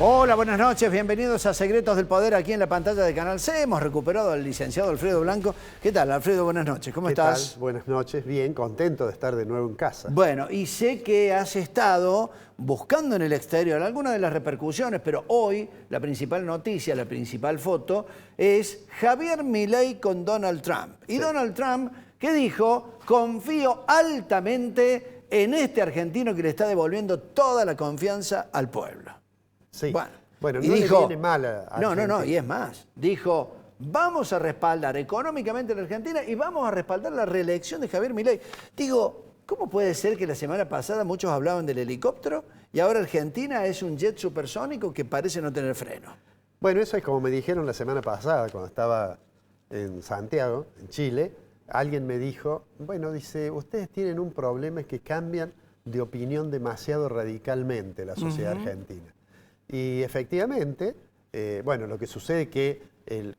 Hola, buenas noches, bienvenidos a Secretos del Poder aquí en la pantalla de Canal C. Hemos recuperado al licenciado Alfredo Blanco. ¿Qué tal, Alfredo? Buenas noches, ¿cómo estás? ¿Qué tal? Buenas noches, bien, contento de estar de nuevo en casa. Bueno, y sé que has estado buscando en el exterior algunas de las repercusiones, pero hoy la principal noticia, la principal foto es Javier Milei con Donald Trump. Y sí. Donald Trump, ¿qué dijo? Confío altamente en este argentino que le está devolviendo toda la confianza al pueblo. Sí, bueno, no dijo, le viene mal a Argentina. No, y es más, dijo, vamos a respaldar económicamente a la Argentina y vamos a respaldar la reelección de Javier Milei. Digo, ¿cómo puede ser que la semana pasada muchos hablaban del helicóptero y ahora Argentina es un jet supersónico que parece no tener freno? Bueno, eso es como me dijeron la semana pasada cuando estaba en Santiago, en Chile. Alguien me dijo, bueno, dice, ustedes tienen un problema, es que cambian de opinión demasiado radicalmente la sociedad argentina. Y efectivamente, bueno, lo que sucede es que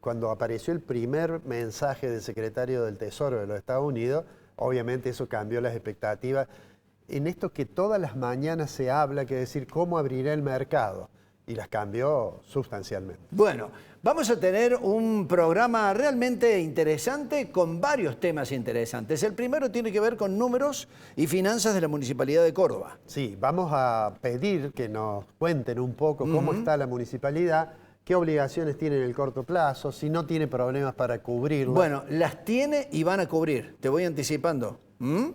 cuando apareció el primer mensaje del secretario del Tesoro de los Estados Unidos, obviamente eso cambió las expectativas. En esto que todas las mañanas se habla, que es decir, cómo abrirá el mercado, y las cambió sustancialmente. Bueno, vamos a tener un programa realmente interesante con varios temas interesantes. El primero tiene que ver con números y finanzas de la Municipalidad de Córdoba. Sí, vamos a pedir que nos cuenten un poco cómo está la municipalidad, qué obligaciones tiene en el corto plazo, si no tiene problemas para cubrirlas. Bueno, las tiene y van a cubrir, te voy anticipando.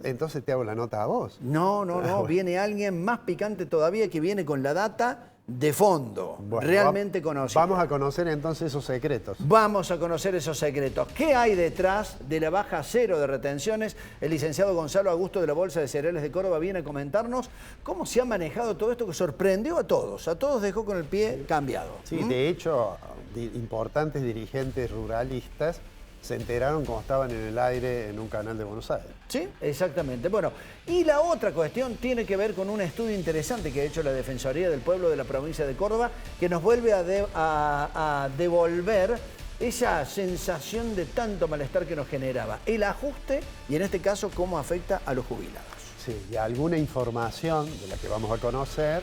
Entonces te hago la nota a vos. No, bueno. Viene alguien más picante todavía que viene con la data de fondo, bueno, realmente conocida. Vamos a conocer entonces esos secretos. Vamos a conocer esos secretos. ¿Qué hay detrás de la baja cero de retenciones? El licenciado Gonzalo Augusto de la Bolsa de Cereales de Córdoba viene a comentarnos cómo se ha manejado todo esto que sorprendió a todos dejó con el pie cambiado. Sí, de hecho, importantes dirigentes ruralistas se enteraron cuando estaban en el aire en un canal de Buenos Aires. Sí, exactamente. Bueno, y la otra cuestión tiene que ver con un estudio interesante que ha hecho la Defensoría del Pueblo de la provincia de Córdoba, que nos vuelve a devolver esa sensación de tanto malestar que nos generaba. El ajuste y en este caso cómo afecta a los jubilados. Sí, y alguna información de la que vamos a conocer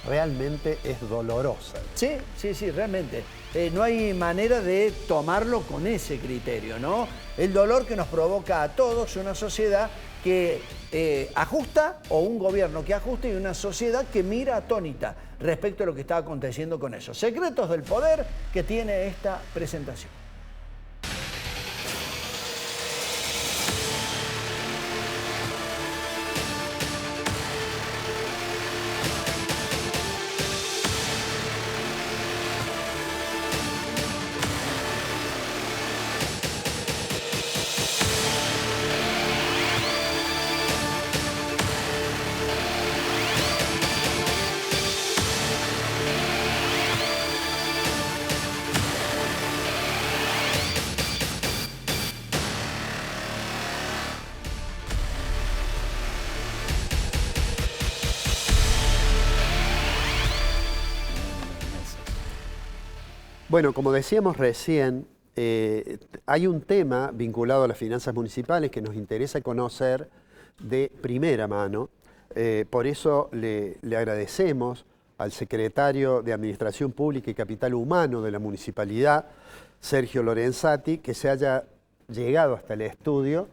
realmente es dolorosa. Sí, realmente. No hay manera de tomarlo con ese criterio, ¿no? El dolor que nos provoca a todos una sociedad que ajusta, o un gobierno que ajusta, y una sociedad que mira atónita respecto a lo que está aconteciendo con eso. Secretos del poder que tiene esta presentación. Bueno, como decíamos recién, hay un tema vinculado a las finanzas municipales que nos interesa conocer de primera mano. Por eso le agradecemos al secretario de Administración Pública y Capital Humano de la Municipalidad, Sergio Lorenzati, que se haya llegado hasta el estudio.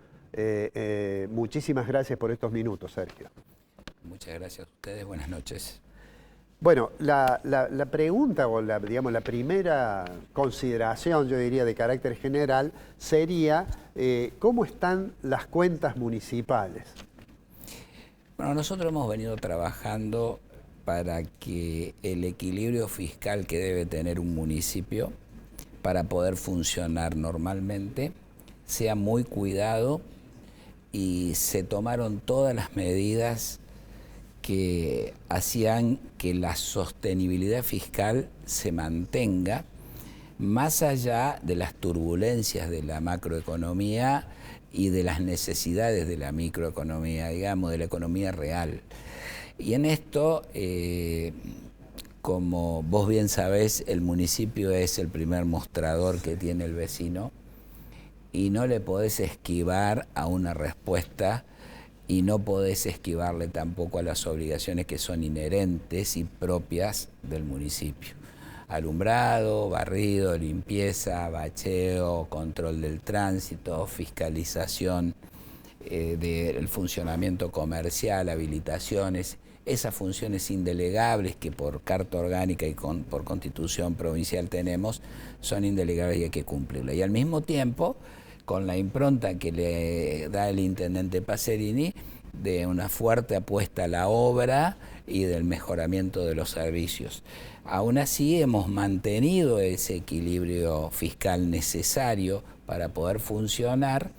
Muchísimas gracias por estos minutos, Sergio. Muchas gracias a ustedes, buenas noches. Bueno, la pregunta o la primera consideración, yo diría, de carácter general, sería ¿cómo están las cuentas municipales? Bueno, nosotros hemos venido trabajando para que el equilibrio fiscal que debe tener un municipio para poder funcionar normalmente sea muy cuidado, y se tomaron todas las medidas que hacían que la sostenibilidad fiscal se mantenga más allá de las turbulencias de la macroeconomía y de las necesidades de la microeconomía, digamos, de la economía real. Y en esto, como vos bien sabés, el municipio es el primer mostrador que tiene el vecino y no le podés esquivar a una respuesta y no podés esquivarle tampoco a las obligaciones que son inherentes y propias del municipio. Alumbrado, barrido, limpieza, bacheo, control del tránsito, fiscalización del funcionamiento comercial, habilitaciones, esas funciones indelegables que por carta orgánica y por constitución provincial tenemos, son indelegables y hay que cumplirlas. Y al mismo tiempo, con la impronta que le da el intendente Pacerini, de una fuerte apuesta a la obra y del mejoramiento de los servicios. Aún así hemos mantenido ese equilibrio fiscal necesario para poder funcionar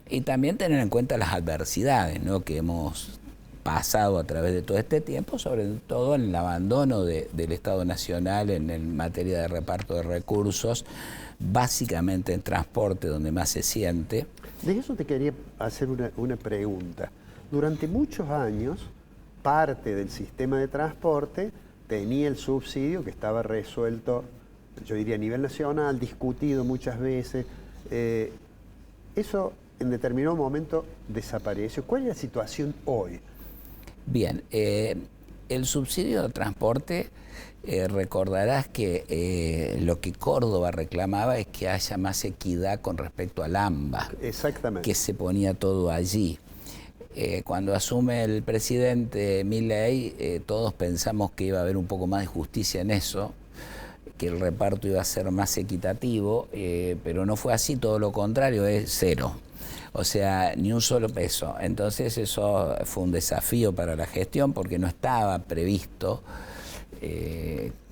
y también tener en cuenta las adversidades, ¿no?, que hemos pasado a través de todo este tiempo, sobre todo en el abandono del Estado Nacional en materia de reparto de recursos, básicamente en transporte, donde más se siente. De eso te quería hacer una pregunta. Durante muchos años, parte del sistema de transporte tenía el subsidio que estaba resuelto, yo diría a nivel nacional, discutido muchas veces. Eso en determinado momento desapareció. ¿Cuál es la situación hoy? Bien, el subsidio de transporte, recordarás que lo que Córdoba reclamaba es que haya más equidad con respecto al AMBA. Exactamente. Que se ponía todo allí. Cuando asume el presidente Milei, todos pensamos que iba a haber un poco más de justicia en eso, que el reparto iba a ser más equitativo, pero no fue así, todo lo contrario, es cero. O sea, ni un solo peso. Entonces eso fue un desafío para la gestión porque no estaba previsto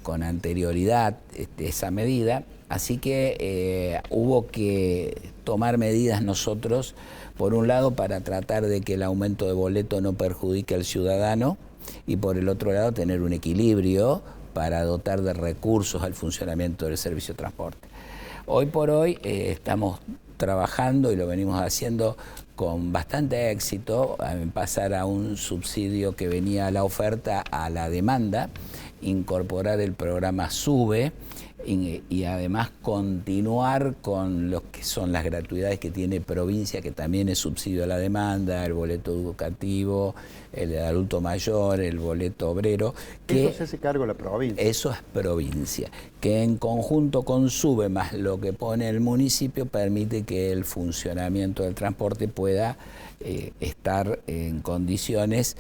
con anterioridad esa medida. Así que hubo que tomar medidas nosotros, por un lado, para tratar de que el aumento de boleto no perjudique al ciudadano y por el otro lado tener un equilibrio para dotar de recursos al funcionamiento del servicio de transporte. Hoy por hoy estamos trabajando y lo venimos haciendo con bastante éxito, en pasar a un subsidio que venía a la oferta a la demanda, incorporar el programa SUBE y además continuar con lo que son las gratuidades que tiene provincia, que también es subsidio a la demanda, el boleto educativo, el de adulto mayor, el boleto obrero. Eso se hace cargo de la provincia. Eso es provincia, que en conjunto con SUBE más lo que pone el municipio permite que el funcionamiento del transporte pueda estar en condiciones,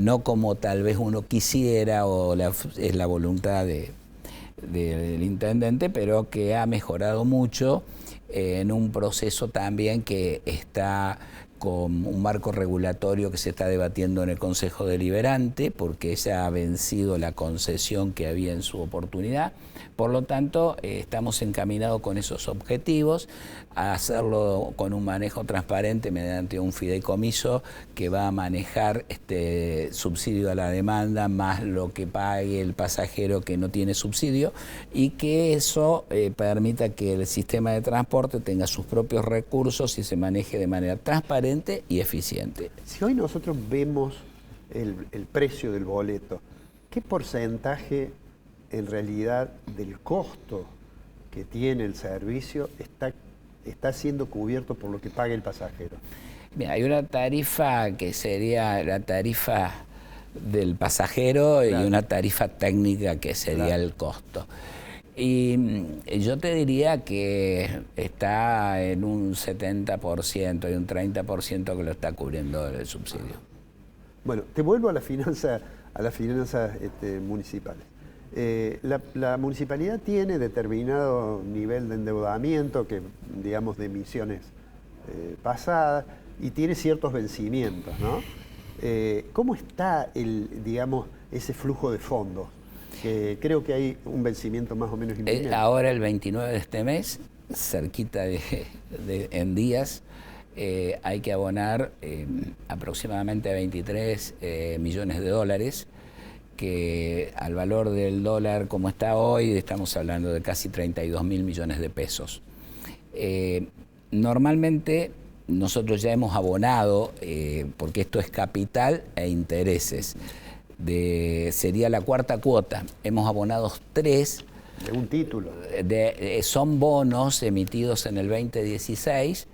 no como tal vez uno quisiera o es la voluntad del intendente, pero que ha mejorado mucho en un proceso también que está con un marco regulatorio que se está debatiendo en el Consejo Deliberante, porque se ha vencido la concesión que había en su oportunidad. Por lo tanto, estamos encaminados con esos objetivos, a hacerlo con un manejo transparente mediante un fideicomiso que va a manejar este subsidio a la demanda más lo que pague el pasajero que no tiene subsidio, y que eso permita que el sistema de transporte tenga sus propios recursos y se maneje de manera transparente y eficiente. Si hoy nosotros vemos el precio del boleto, ¿qué porcentaje en realidad del costo que tiene el servicio está siendo cubierto por lo que paga el pasajero? Bien, hay una tarifa que sería la tarifa del pasajero, claro, y una tarifa técnica que sería, claro, el costo. Y yo te diría que está en un 70%, hay un 30% que lo está cubriendo el subsidio. Bueno, te vuelvo a las finanzas municipales. La municipalidad tiene determinado nivel de endeudamiento, que digamos de emisiones pasadas, y tiene ciertos vencimientos, ¿no? ¿Cómo está ese flujo de fondos? Que creo que hay un vencimiento más o menos inminente. Ahora el 29 de este mes, cerquita en días, hay que abonar aproximadamente 23 millones de dólares, que al valor del dólar como está hoy, estamos hablando de casi 32.000 millones de pesos. Normalmente nosotros ya hemos abonado, porque esto es capital e intereses, sería la cuarta cuota. Hemos abonado 3. De un título. Son bonos emitidos en el 2016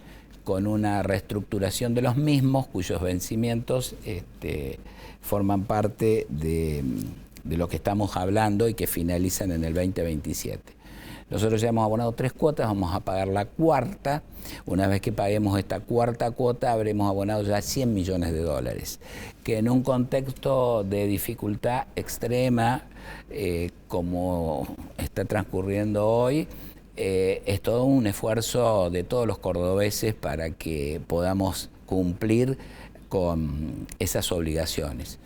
con una reestructuración de los mismos, cuyos vencimientos forman parte de lo que estamos hablando y que finalizan en el 2027. Nosotros ya hemos abonado 3 cuotas, vamos a pagar la cuarta. Una vez que paguemos esta cuarta cuota, habremos abonado ya $100 millones, que en un contexto de dificultad extrema, como está transcurriendo hoy, es todo un esfuerzo de todos los cordobeses para que podamos cumplir con esas obligaciones.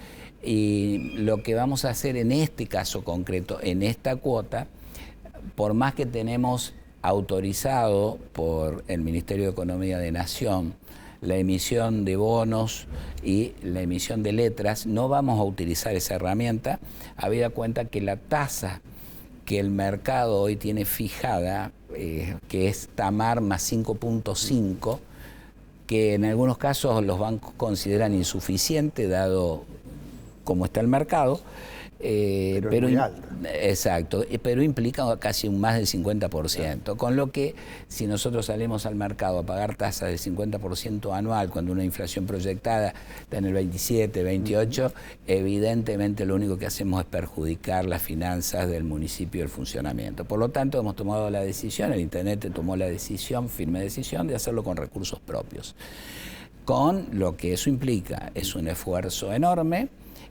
Y lo que vamos a hacer en este caso concreto, en esta cuota, por más que tenemos autorizado por el Ministerio de Economía de Nación la emisión de bonos y la emisión de letras, no vamos a utilizar esa herramienta, habida cuenta que la tasa que el mercado hoy tiene fijada, que es TAMAR más 5.5, que en algunos casos los bancos consideran insuficiente dado cómo está el mercado, pero es muy alta. Exacto, pero implica casi un más del 50%, con lo que si nosotros salimos al mercado a pagar tasas del 50% anual cuando una inflación proyectada está en el 27, 28, evidentemente lo único que hacemos es perjudicar las finanzas del municipio y el funcionamiento. Por lo tanto, hemos tomado la decisión, el Intendente tomó la decisión, firme decisión, de hacerlo con recursos propios. Con lo que eso implica, es un esfuerzo enorme.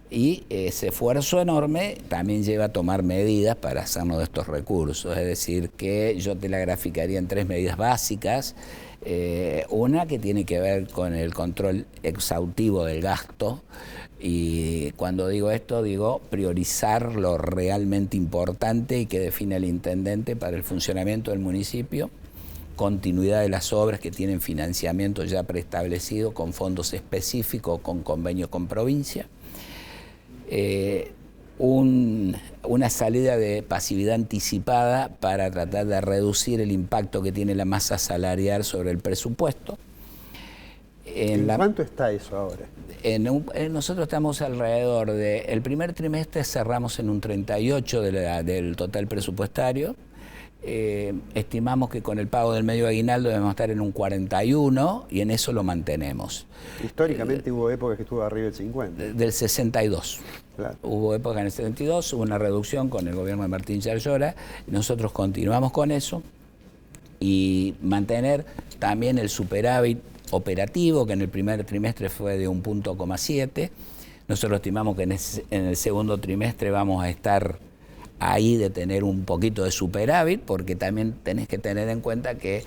Y ese esfuerzo enorme también lleva a tomar medidas para hacernos de estos recursos. Es decir, que yo te la graficaría en 3 medidas básicas. Una que tiene que ver con el control exhaustivo del gasto. Y cuando digo esto, digo priorizar lo realmente importante y que define el intendente para el funcionamiento del municipio. Continuidad de las obras que tienen financiamiento ya preestablecido con fondos específicos, con convenios con provincia. Una salida de pasividad anticipada para tratar de reducir el impacto que tiene la masa salarial sobre el presupuesto. ¿En cuánto está eso ahora? Nosotros estamos alrededor el primer trimestre cerramos en un 38 del total presupuestario. Estimamos que con el pago del medio aguinaldo debemos estar en un 41 y en eso lo mantenemos. Históricamente hubo épocas que estuvo arriba del 50. Del 62. Claro. Hubo épocas en el 72, hubo una reducción con el gobierno de Martín Yarlora. Nosotros continuamos con eso y mantener también el superávit operativo, que en el primer trimestre fue de 1,7. Nosotros estimamos que en el segundo trimestre vamos a estar ahí de tener un poquito de superávit, porque también tenés que tener en cuenta que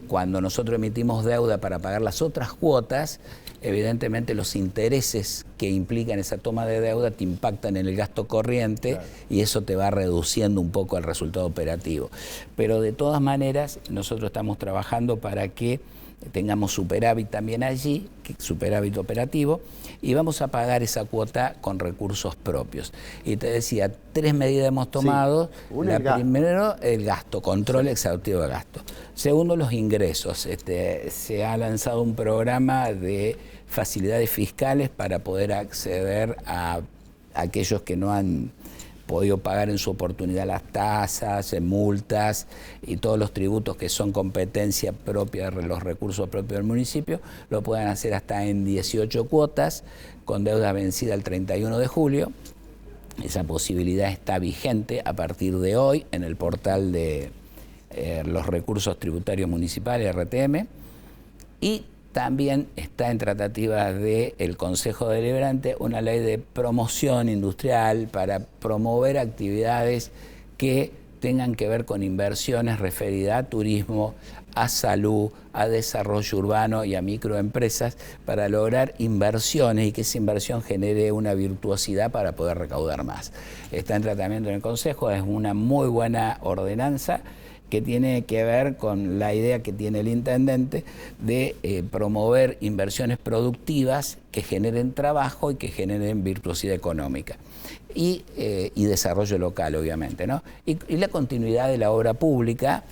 cuando nosotros emitimos deuda para pagar las otras cuotas, evidentemente los intereses que implican esa toma de deuda te impactan en el gasto corriente, claro, y eso te va reduciendo un poco el resultado operativo. Pero de todas maneras, nosotros estamos trabajando para que tengamos superávit también allí, superávit operativo, y vamos a pagar esa cuota con recursos propios. Y te decía, 3 medidas hemos tomado. Sí. Primero, el gasto, control exhaustivo de gasto. Segundo, los ingresos. Se ha lanzado un programa de facilidades fiscales para poder acceder a aquellos que no han podido pagar en su oportunidad las tasas, multas y todos los tributos que son competencia propia de los recursos propios del municipio, lo pueden hacer hasta en 18 cuotas con deuda vencida el 31 de julio. Esa posibilidad está vigente a partir de hoy en el portal de los recursos tributarios municipales, RTM, y también está en tratativas del Consejo Deliberante una ley de promoción industrial para promover actividades que tengan que ver con inversiones referidas a turismo, a salud, a desarrollo urbano y a microempresas para lograr inversiones y que esa inversión genere una virtuosidad para poder recaudar más. Está en tratamiento en el Consejo, es una muy buena ordenanza que tiene que ver con la idea que tiene el intendente de promover inversiones productivas que generen trabajo y que generen virtuosidad económica. Y desarrollo local, obviamente, ¿no? Y la continuidad de la obra pública,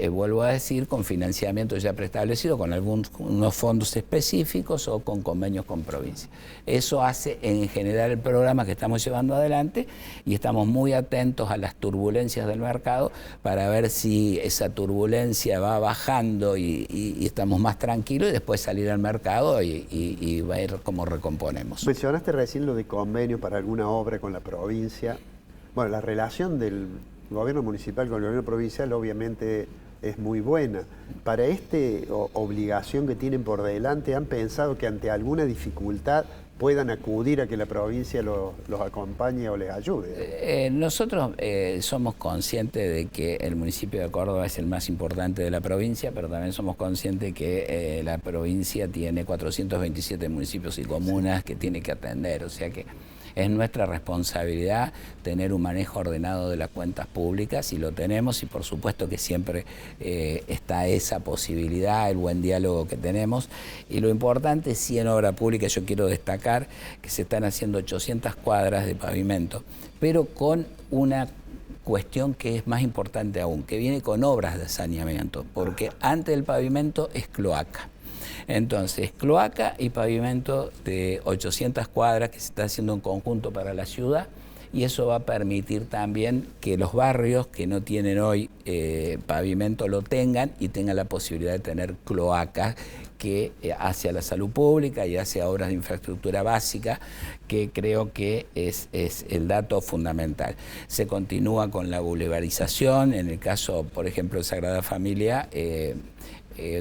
vuelvo a decir, con financiamiento ya preestablecido, con unos fondos específicos o con convenios con provincias. Eso hace en general el programa que estamos llevando adelante y estamos muy atentos a las turbulencias del mercado para ver si esa turbulencia va bajando y estamos más tranquilos y después salir al mercado y va a ir como recomponemos. Mencionaste recién lo de convenio para alguna obra con la provincia. Bueno, la relación del gobierno municipal con el gobierno provincial obviamente es muy buena. Para esta obligación que tienen por delante, ¿han pensado que ante alguna dificultad puedan acudir a que la provincia los acompañe o les ayude? Nosotros somos conscientes de que el municipio de Córdoba es el más importante de la provincia, pero también somos conscientes que la provincia tiene 427 municipios y comunas que tiene que atender, o sea que es nuestra responsabilidad tener un manejo ordenado de las cuentas públicas y lo tenemos y por supuesto que siempre está esa posibilidad, el buen diálogo que tenemos. Y lo importante sí en obra pública, yo quiero destacar que se están haciendo 800 cuadras de pavimento, pero con una cuestión que es más importante aún, que viene con obras de saneamiento, porque antes del pavimento es cloaca. Entonces, cloaca y pavimento de 800 cuadras que se está haciendo en conjunto para la ciudad y eso va a permitir también que los barrios que no tienen hoy pavimento lo tengan y tengan la posibilidad de tener cloacas que hacia la salud pública y hacia obras de infraestructura básica, que creo que es el dato fundamental. Se continúa con la boulevarización, en el caso, por ejemplo, de Sagrada Familia,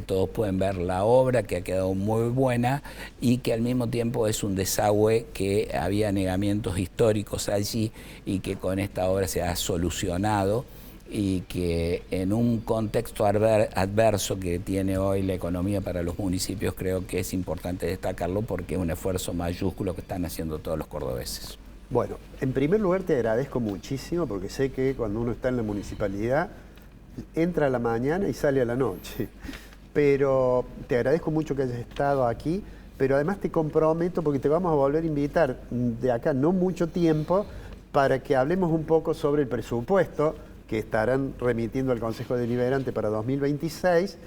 todos pueden ver la obra que ha quedado muy buena y que al mismo tiempo es un desagüe que había negamientos históricos allí y que con esta obra se ha solucionado y que en un contexto adverso que tiene hoy la economía para los municipios creo que es importante destacarlo porque es un esfuerzo mayúsculo que están haciendo todos los cordobeses. Bueno, en primer lugar te agradezco muchísimo porque sé que cuando uno está en la municipalidad entra a la mañana y sale a la noche. Pero te agradezco mucho que hayas estado aquí, pero además te comprometo porque te vamos a volver a invitar de acá no mucho tiempo para que hablemos un poco sobre el presupuesto que estarán remitiendo al Consejo Deliberante para 2026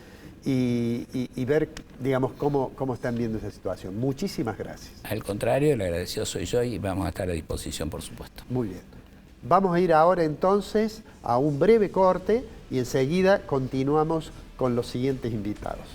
y ver, digamos, cómo están viendo esa situación. Muchísimas gracias. Al contrario, el agradecido soy yo y vamos a estar a disposición, por supuesto. Muy bien. Vamos a ir ahora entonces a un breve corte y enseguida continuamos con los siguientes invitados.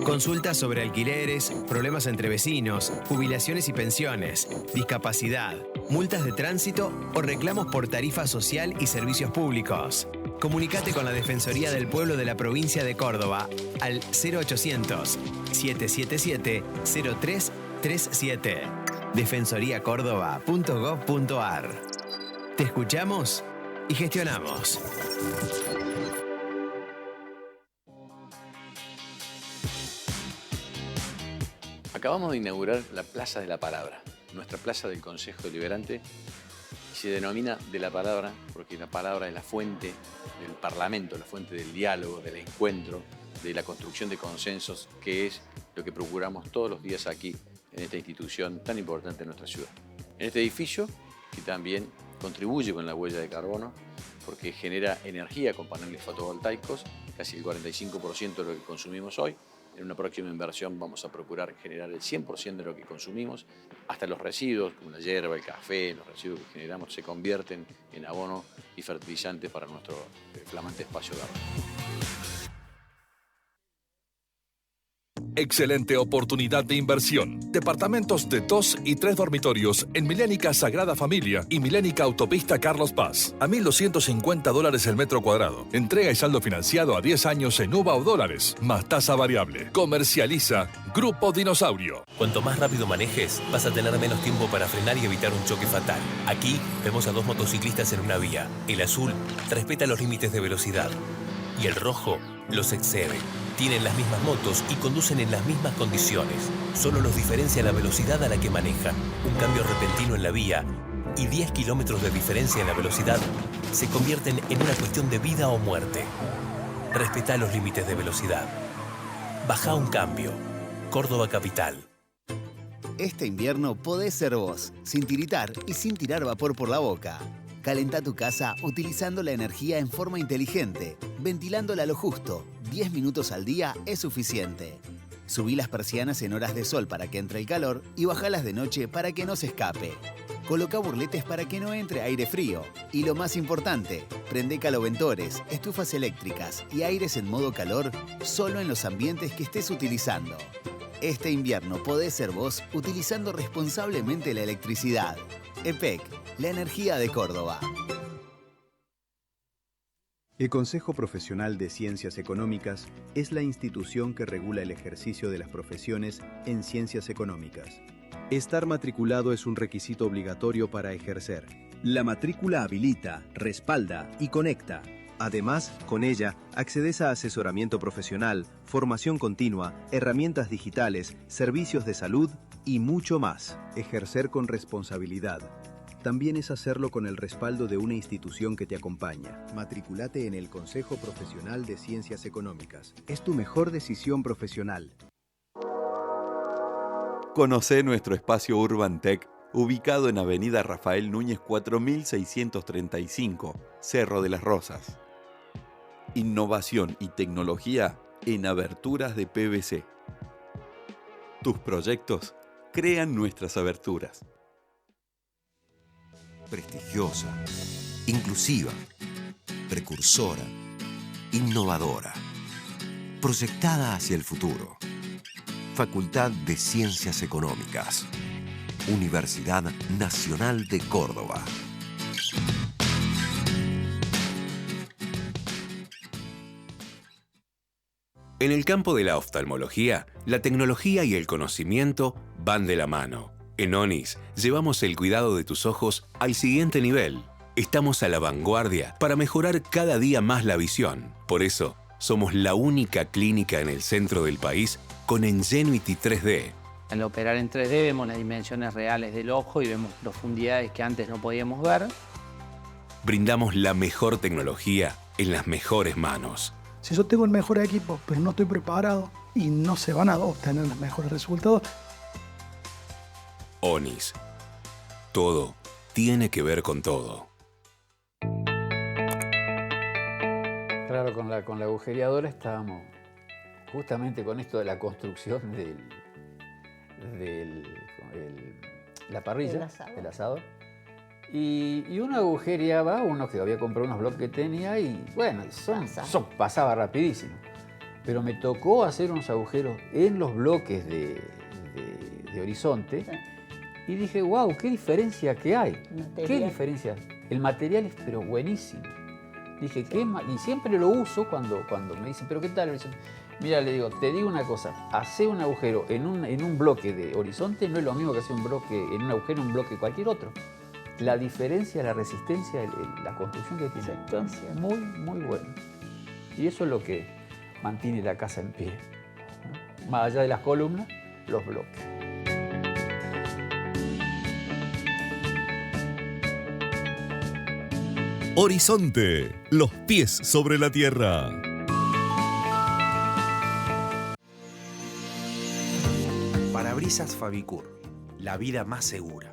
Consultas sobre alquileres, problemas entre vecinos, jubilaciones y pensiones, discapacidad, multas de tránsito o reclamos por tarifa social y servicios públicos. Comunicate con la Defensoría del Pueblo de la provincia de Córdoba al 0800-777-0337. defensoriacórdoba.gov.ar. Te escuchamos y gestionamos. Acabamos de inaugurar la Plaza de la Palabra, nuestra plaza del Consejo Deliberante, y se denomina de la palabra porque la palabra es la fuente del Parlamento, la fuente del diálogo, del encuentro, de la construcción de consensos, que es lo que procuramos todos los días aquí en esta institución tan importante en nuestra ciudad. En este edificio, que también contribuye con la huella de carbono, porque genera energía con paneles fotovoltaicos, casi el 45% de lo que consumimos hoy. En una próxima inversión vamos a procurar generar el 100% de lo que consumimos, hasta los residuos, como la hierba, el café, los residuos que generamos se convierten en abono y fertilizante para nuestro flamante espacio verde. Excelente oportunidad de inversión. Departamentos de 2 y 3 dormitorios en Milénica Sagrada Familia y Milénica Autopista Carlos Paz. A $1.250 el metro cuadrado. Entrega y saldo financiado a 10 años en UVA o dólares, más tasa variable. Comercializa Grupo Dinosaurio. Cuanto más rápido manejes, vas a tener menos tiempo para frenar y evitar un choque fatal. Aquí vemos a 2 motociclistas en una vía. El azul respeta los límites de velocidad y el rojo los excede. Tienen las mismas motos y conducen en las mismas condiciones. Solo los diferencia la velocidad a la que manejan. Un cambio repentino en la vía y 10 kilómetros de diferencia en la velocidad se convierten en una cuestión de vida o muerte. Respetá los límites de velocidad. Baja un cambio. Córdoba Capital. Este invierno podés ser vos, sin tiritar y sin tirar vapor por la boca. Calentá tu casa utilizando la energía en forma inteligente, ventilándola a lo justo. 10 minutos al día es suficiente. Subí las persianas en horas de sol para que entre el calor y bajalas de noche para que no se escape. Coloca burletes para que no entre aire frío. Y lo más importante, prende caloventores, estufas eléctricas y aires en modo calor solo en los ambientes que estés utilizando. Este invierno podés ser vos utilizando responsablemente la electricidad. EPEC, la energía de Córdoba. El Consejo Profesional de Ciencias Económicas es la institución que regula el ejercicio de las profesiones en ciencias económicas. Estar matriculado es un requisito obligatorio para ejercer. La matrícula habilita, respalda y conecta. Además, con ella, accedes a asesoramiento profesional, formación continua, herramientas digitales, servicios de salud y mucho más. Ejercer con responsabilidad también es hacerlo con el respaldo de una institución que te acompaña. Matriculate en el Consejo Profesional de Ciencias Económicas. Es tu mejor decisión profesional. Conocé nuestro espacio Urban Tech, ubicado en Avenida Rafael Núñez 4635, Cerro de las Rosas. Innovación y tecnología en aberturas de PVC. Tus proyectos crean nuestras aberturas. Prestigiosa, inclusiva, precursora, innovadora, proyectada hacia el futuro. Facultad de Ciencias Económicas. Universidad Nacional de Córdoba. En el campo de la oftalmología, la tecnología y el conocimiento van de la mano. En ONIS llevamos el cuidado de tus ojos al siguiente nivel. Estamos a la vanguardia para mejorar cada día más la visión. Por eso, somos la única clínica en el centro del país con Ingenuity 3D. Al operar en 3D vemos las dimensiones reales del ojo y vemos profundidades que antes no podíamos ver. Brindamos la mejor tecnología en las mejores manos. Si yo tengo el mejor equipo, pero no estoy preparado y no se van a obtener los mejores resultados. ONIS. Todo tiene que ver con todo. Claro, con la agujereadora estábamos justamente con esto de la construcción la parrilla, del asador. Y uno agujereaba, uno que había comprado unos bloques que tenía y bueno, pasaba rapidísimo. Pero me tocó hacer unos agujeros en los bloques de horizonte y dije, wow, qué diferencia que hay. ¿Qué diferencia? El material es pero buenísimo. Dije, y siempre lo uso cuando me dicen, pero ¿qué tal? Mira, le digo, te digo una cosa, hacer un agujero en un bloque de horizonte no es lo mismo que hacer un agujero en un bloque cualquier otro. La diferencia, la resistencia, la construcción que tiene, muy, muy bueno. Y eso es lo que mantiene la casa en pie. Más allá de las columnas, los bloques. Horizonte, los pies sobre la tierra. Parabrisas Fabicur, la vida más segura.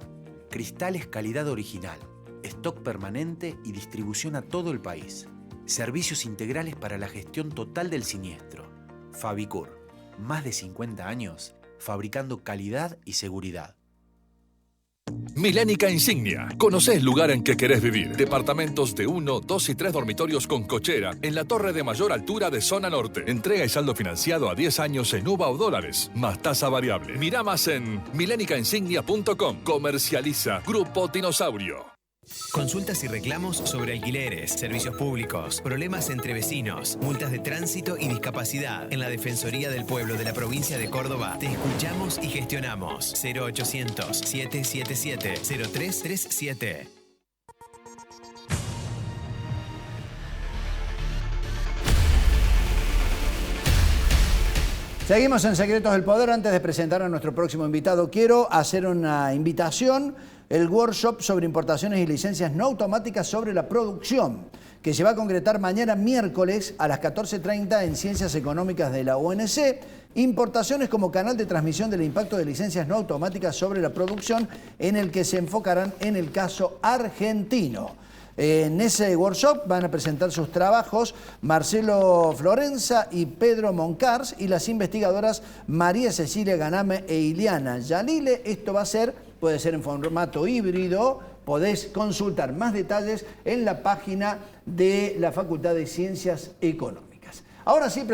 Cristales calidad original, stock permanente y distribución a todo el país. Servicios integrales para la gestión total del siniestro. Fabicur, más de 50 años fabricando calidad y seguridad. Milénica Insignia. Conocés el lugar en que querés vivir. Departamentos de 1, 2 y 3 dormitorios con cochera en la torre de mayor altura de zona norte. Entrega y saldo financiado a 10 años en UVA o dólares, más tasa variable. Mirá más en milenicainsignia.com. Comercializa Grupo Dinosaurio. Consultas y reclamos sobre alquileres, servicios públicos, problemas entre vecinos, multas de tránsito y discapacidad. En la Defensoría del Pueblo de la provincia de Córdoba te escuchamos y gestionamos. 0800-777-0337. Seguimos en Secretos del Poder. Antes de presentar a nuestro próximo invitado, quiero hacer una invitación el workshop sobre importaciones y licencias no automáticas sobre la producción, que se va a concretar mañana miércoles a las 14:30 en Ciencias Económicas de la UNC. Importaciones como canal de transmisión del impacto de licencias no automáticas sobre la producción, en el que se enfocarán en el caso argentino. En ese workshop van a presentar sus trabajos Marcelo Florenza y Pedro Moncars y las investigadoras María Cecilia Ganame e Iliana Yalile. Esto puede ser en formato híbrido. Podés consultar más detalles en la página de la Facultad de Ciencias Económicas. Ahora sí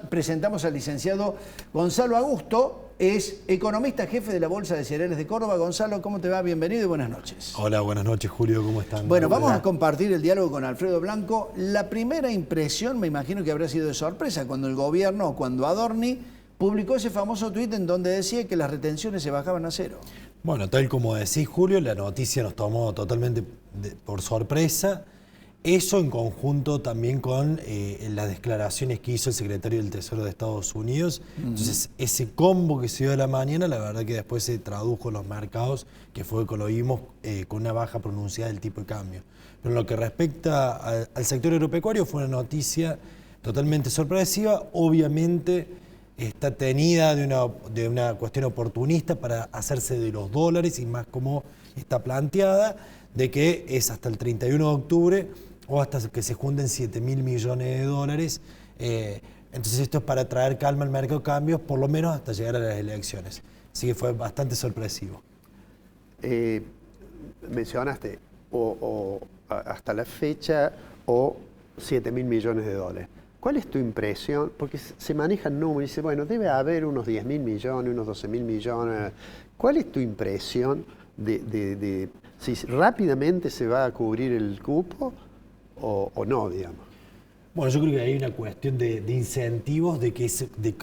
presentamos al licenciado Gonzalo Augusto. Es economista jefe de la Bolsa de Cereales de Córdoba. Gonzalo, ¿cómo te va? Bienvenido y buenas noches. Hola, buenas noches, Julio, ¿cómo están? Bueno, vamos a compartir el diálogo con Alfredo Blanco. La primera impresión, me imagino que habrá sido de sorpresa, cuando el gobierno o cuando Adorni publicó ese famoso tuit en donde decía que las retenciones se bajaban a cero. Bueno, tal como decís, Julio, la noticia nos tomó totalmente por sorpresa. Eso en conjunto también con las declaraciones que hizo el secretario del Tesoro de Estados Unidos. Entonces, ese combo que se dio de la mañana, la verdad que después se tradujo en los mercados, que fue que lo vimos con una baja pronunciada del tipo de cambio. Pero en lo que respecta al sector agropecuario, fue una noticia totalmente sorpresiva. Obviamente está tenida de una cuestión oportunista para hacerse de los dólares, y más como está planteada, de que es hasta el 31 de octubre o hasta que se junten 7.000 millones de dólares. Entonces esto es para traer calma al mercado de cambios, por lo menos hasta llegar a las elecciones. Así que fue bastante sorpresivo. Mencionaste hasta la fecha o 7.000 millones de dólares. ¿Cuál es tu impresión? Porque se manejan números y dice, bueno, debe haber unos 10.000 millones, unos 12.000 millones. ¿Cuál es tu impresión de si rápidamente se va a cubrir el cupo o no, digamos? Bueno, yo creo que hay una cuestión de incentivos, de que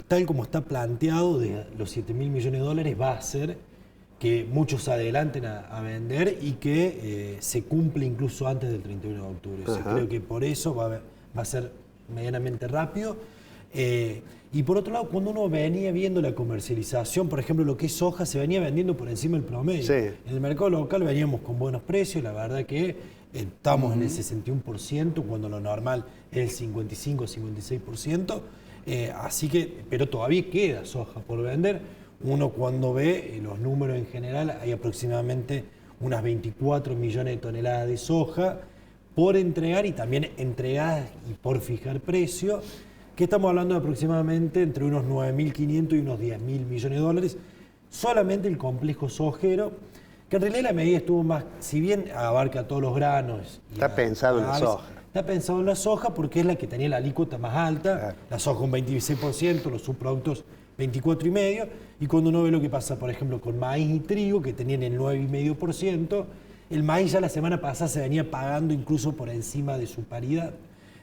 tal como está planteado, de los 7.000 millones de dólares va a hacer que muchos se adelanten a vender y que se cumple incluso antes del 31 de octubre. O sea, creo que por eso va a ser medianamente rápido. Y por otro lado, cuando uno venía viendo la comercialización, por ejemplo, lo que es soja, se venía vendiendo por encima del promedio. Sí. En el mercado local veníamos con buenos precios, la verdad que estamos en el 61%, cuando lo normal es el 55-56%. Así que, pero todavía queda soja por vender. Uno cuando ve los números en general, hay aproximadamente unas 24 millones de toneladas de soja por entregar, y también entregadas y por fijar precio, que estamos hablando de aproximadamente entre unos 9.500 y unos 10.000 millones de dólares, solamente el complejo sojero, que en realidad la medida estuvo más, si bien abarca todos los granos. Está pensado en la soja. Está pensado en la soja porque es la que tenía la alícuota más alta, la soja un 26%, los subproductos 24,5%, y cuando uno ve lo que pasa, por ejemplo, con maíz y trigo, que tenían el 9,5%, el maíz ya la semana pasada se venía pagando incluso por encima de su paridad.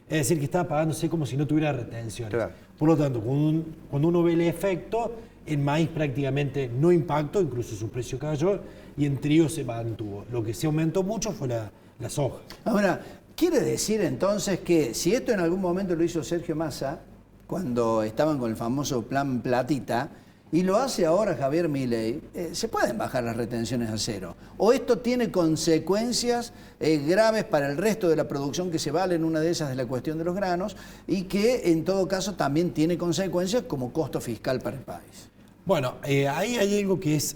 Es decir, que estaba pagándose como si no tuviera retenciones. Claro. Por lo tanto, cuando uno ve el efecto, en maíz prácticamente no impactó, incluso su precio cayó, y en trigo se mantuvo. Lo que se aumentó mucho fue la soja. Ahora, ¿quiere decir entonces que si esto en algún momento lo hizo Sergio Massa, cuando estaban con el famoso plan Platita, y lo hace ahora Javier Milei, se pueden bajar las retenciones a cero? ¿O esto tiene consecuencias graves para el resto de la producción que se vale en una de esas de la cuestión de los granos, y que en todo caso también tiene consecuencias como costo fiscal para el país? Bueno, ahí hay algo que es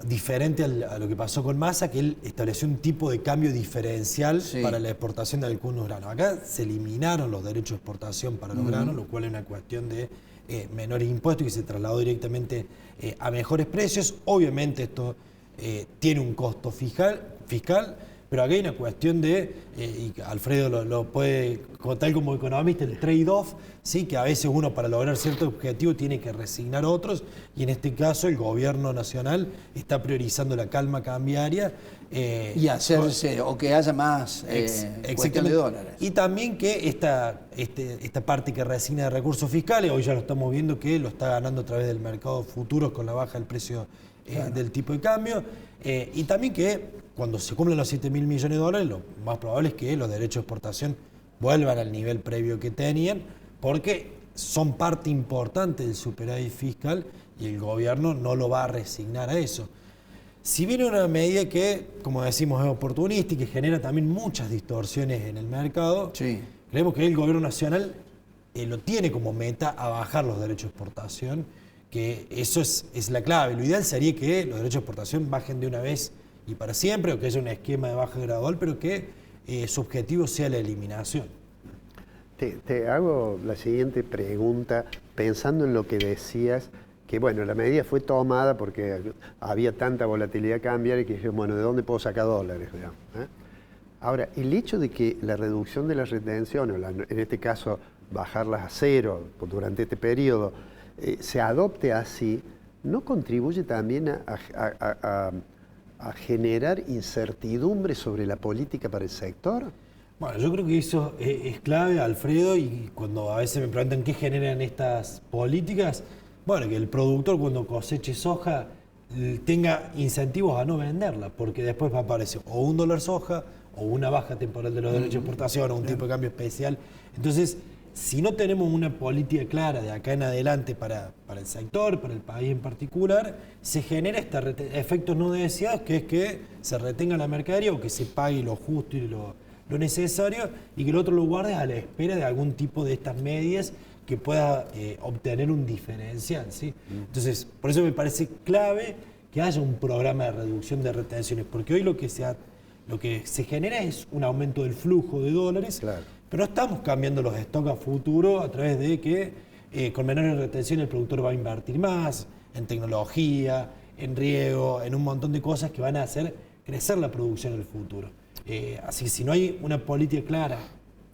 diferente a lo que pasó con Massa, que él estableció un tipo de cambio diferencial para la exportación de algunos granos. Acá se eliminaron los derechos de exportación para los granos, lo cual es una cuestión de menores impuestos, y se trasladó directamente a mejores precios. Obviamente esto tiene un costo fiscal, pero acá hay una cuestión de, y Alfredo lo puede, tal como economista, el trade-off, ¿sí? Que a veces uno para lograr cierto objetivo tiene que resignar otros, y en este caso el gobierno nacional está priorizando la calma cambiaria. Y hacerse, o que haya más cuestión de dólares. Y también que esta parte que resigna de recursos fiscales, hoy ya lo estamos viendo que lo está ganando a través del mercado futuros con la baja del precio del tipo de cambio. Y también que cuando se cumplen los 7.000 millones de dólares, lo más probable es que los derechos de exportación vuelvan al nivel previo que tenían, porque son parte importante del superávit fiscal y el gobierno no lo va a resignar a eso. si viene una medida que, como decimos, es oportunista y que genera también muchas distorsiones en el mercado, creemos que el gobierno nacional lo tiene como meta a bajar los derechos de exportación, que eso es la clave. Lo ideal sería que los derechos de exportación bajen de una vez y para siempre, o que haya un esquema de baja gradual, pero que su objetivo sea la eliminación. Te hago la siguiente pregunta, pensando en lo que decías, que bueno, la medida fue tomada porque había tanta volatilidad cambiaria que dije, bueno, ¿de dónde puedo sacar dólares? Ahora, el hecho de que la reducción de las retenciones, en este caso bajarlas a cero durante este periodo, se adopte así, ¿no contribuye también a generar incertidumbre sobre la política para el sector? Bueno, yo creo que eso es clave, Alfredo, y cuando a veces me preguntan qué generan estas políticas, bueno, que el productor cuando coseche soja tenga incentivos a no venderla, porque después va a aparecer o un dólar soja, o una baja temporal de los derechos de exportación, o un tipo de cambio especial. Entonces, si no tenemos una política clara de acá en adelante para el sector, para el país en particular, se genera efectos no deseados, que es que se retenga la mercadería o que se pague lo justo y lo necesario, y que el otro lo guarde a la espera de algún tipo de estas medidas que pueda obtener un diferencial, ¿sí? Entonces, por eso me parece clave que haya un programa de reducción de retenciones, porque hoy lo que se genera es un aumento del flujo de dólares, pero no estamos cambiando los stocks a futuro a través de que con menores retenciones el productor va a invertir más en tecnología, en riego, en un montón de cosas que van a hacer crecer la producción en el futuro. Así que si no hay una política clara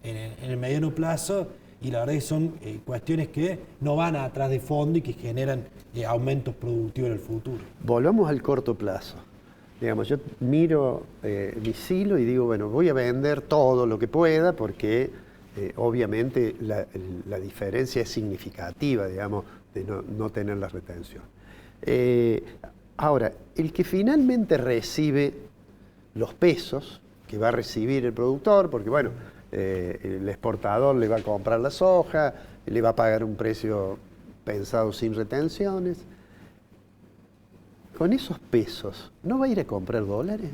en el mediano plazo, y la verdad que son cuestiones que no van atrás de fondo y que generan aumentos productivos en el futuro. Volvamos al corto plazo. Digamos, yo miro mi silo y digo, bueno, voy a vender todo lo que pueda porque obviamente la diferencia es significativa, digamos, de no tener la retención. Ahora, el que finalmente recibe los pesos que va a recibir el productor, porque bueno, el exportador le va a comprar la soja, le va a pagar un precio pensado sin retenciones. Con esos pesos, ¿no va a ir a comprar dólares?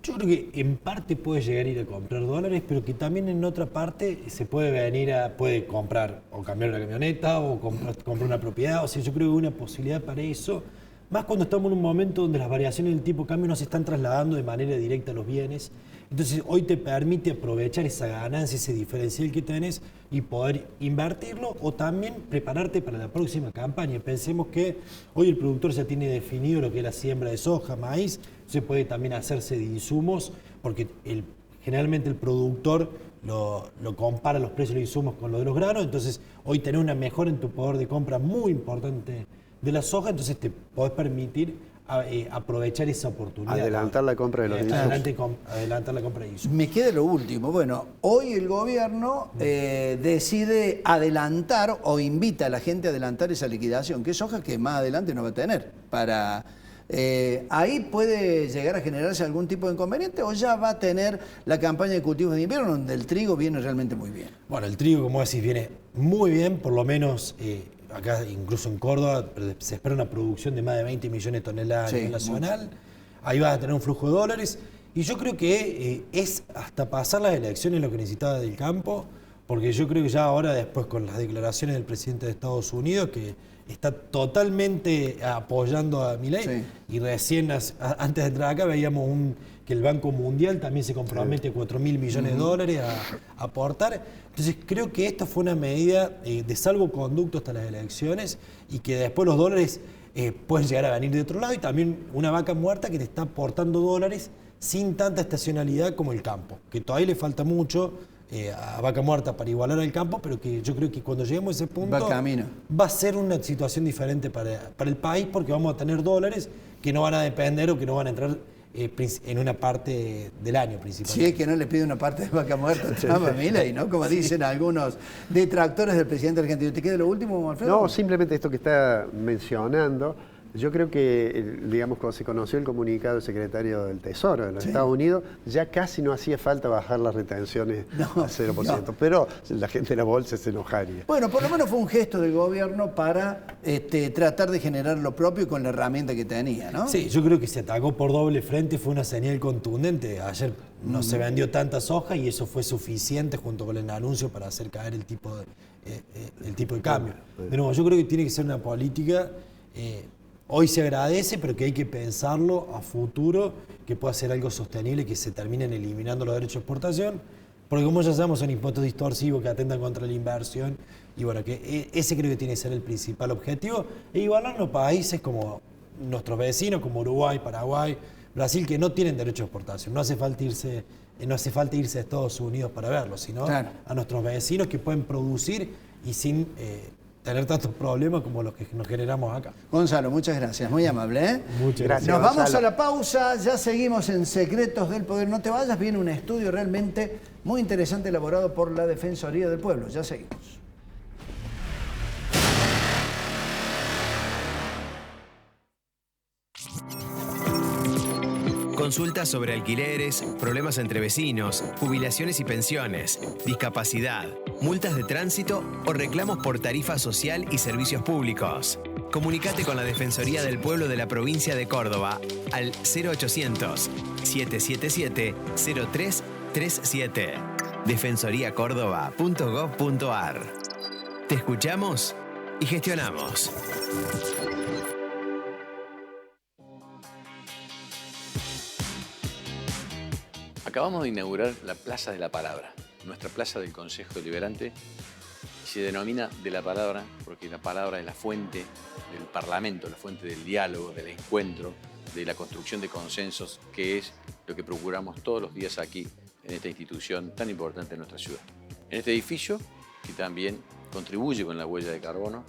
Yo creo que en parte puede llegar a ir a comprar dólares, pero que también en otra parte se puede comprar o cambiar una camioneta o comprar una propiedad. O sea, yo creo que hay una posibilidad para eso, más cuando estamos en un momento donde las variaciones del tipo de cambio no se están trasladando de manera directa a los bienes. Entonces hoy te permite aprovechar esa ganancia, ese diferencial que tenés y poder invertirlo o también prepararte para la próxima campaña. Pensemos que hoy el productor ya tiene definido lo que es la siembra de soja, maíz, se puede también hacerse de insumos porque generalmente el productor lo compara los precios de los insumos con los de los granos, entonces hoy tenés una mejora en tu poder de compra muy importante de la soja, entonces te podés permitir aprovechar esa oportunidad. Adelantar la compra de los insumos. Adelantar la compra de insumos. Me queda lo último. Bueno, hoy el gobierno decide adelantar o invita a la gente a adelantar esa liquidación, que es soja que más adelante no va a tener. ¿Ahí puede llegar a generarse algún tipo de inconveniente o ya va a tener la campaña de cultivos de invierno donde el trigo viene realmente muy bien? Bueno, el trigo, como decís, viene muy bien, por lo menos acá incluso en Córdoba se espera una producción de más de 20 millones de toneladas a nivel nacional. Ahí vas a tener un flujo de dólares. Y yo creo que es hasta pasar las elecciones lo que necesitaba del campo, porque yo creo que ya ahora, después con las declaraciones del presidente de Estados Unidos, que está totalmente apoyando a Milei, y recién antes de entrar acá veíamos que el Banco Mundial también se compromete 4.000 millones de dólares a aportar. Entonces creo que esta fue una medida de salvoconducto hasta las elecciones y que después los dólares pueden llegar a venir de otro lado, y también una vaca muerta que te está aportando dólares sin tanta estacionalidad como el campo, que todavía le falta mucho a vaca muerta para igualar al campo, pero que yo creo que cuando lleguemos a ese punto va a ser una situación diferente para el país, porque vamos a tener dólares que no van a depender o que no van a entrar en una parte del año principalmente. Si es que no le pide una parte de vaca muerta a Milei, ¿no? Como dicen algunos detractores del presidente argentino. ¿Te queda lo último, Alfredo? No, simplemente esto que está mencionando, Yo creo que, digamos, cuando se conoció el comunicado del secretario del Tesoro de los Estados Unidos, ya casi no hacía falta bajar las retenciones a 0%, pero la gente de la bolsa se enojaría. Bueno, por lo menos fue un gesto del gobierno para tratar de generar lo propio con la herramienta que tenía, ¿no? Sí, yo creo que se atacó por doble frente, fue una señal contundente. Ayer no se vendió tanta soja y eso fue suficiente junto con el anuncio para hacer caer el tipo de cambio. De nuevo, yo creo que tiene que ser una política... hoy se agradece, pero que hay que pensarlo a futuro, que pueda ser algo sostenible, que se terminen eliminando los derechos de exportación, porque como ya sabemos son impuestos distorsivos que atentan contra la inversión, y bueno, que ese creo que tiene que ser el principal objetivo, e igualar los países como nuestros vecinos, como Uruguay, Paraguay, Brasil, que no tienen derecho de exportación. No hace falta irse a Estados Unidos para verlo, sino a nuestros vecinos que pueden producir y sin... tener tantos problemas como los que nos generamos acá. Gonzalo, muchas gracias, muy amable, ¿eh? Muchas gracias. Nos vamos a la pausa, ya seguimos en Secretos del Poder. No te vayas, viene un estudio realmente muy interesante elaborado por la Defensoría del Pueblo. Ya seguimos. Consultas sobre alquileres, problemas entre vecinos, jubilaciones y pensiones, discapacidad, multas de tránsito o reclamos por tarifa social y servicios públicos. Comunicate con la Defensoría del Pueblo de la provincia de Córdoba al 0800-777-0337. defensoriacórdoba.gov.ar. Te escuchamos y gestionamos. Acabamos de inaugurar la Plaza de la Palabra, nuestra plaza del Consejo Deliberante. Se denomina de la palabra porque la palabra es la fuente del Parlamento, la fuente del diálogo, del encuentro, de la construcción de consensos, que es lo que procuramos todos los días aquí en esta institución tan importante en nuestra ciudad. En este edificio, que también contribuye con la huella de carbono,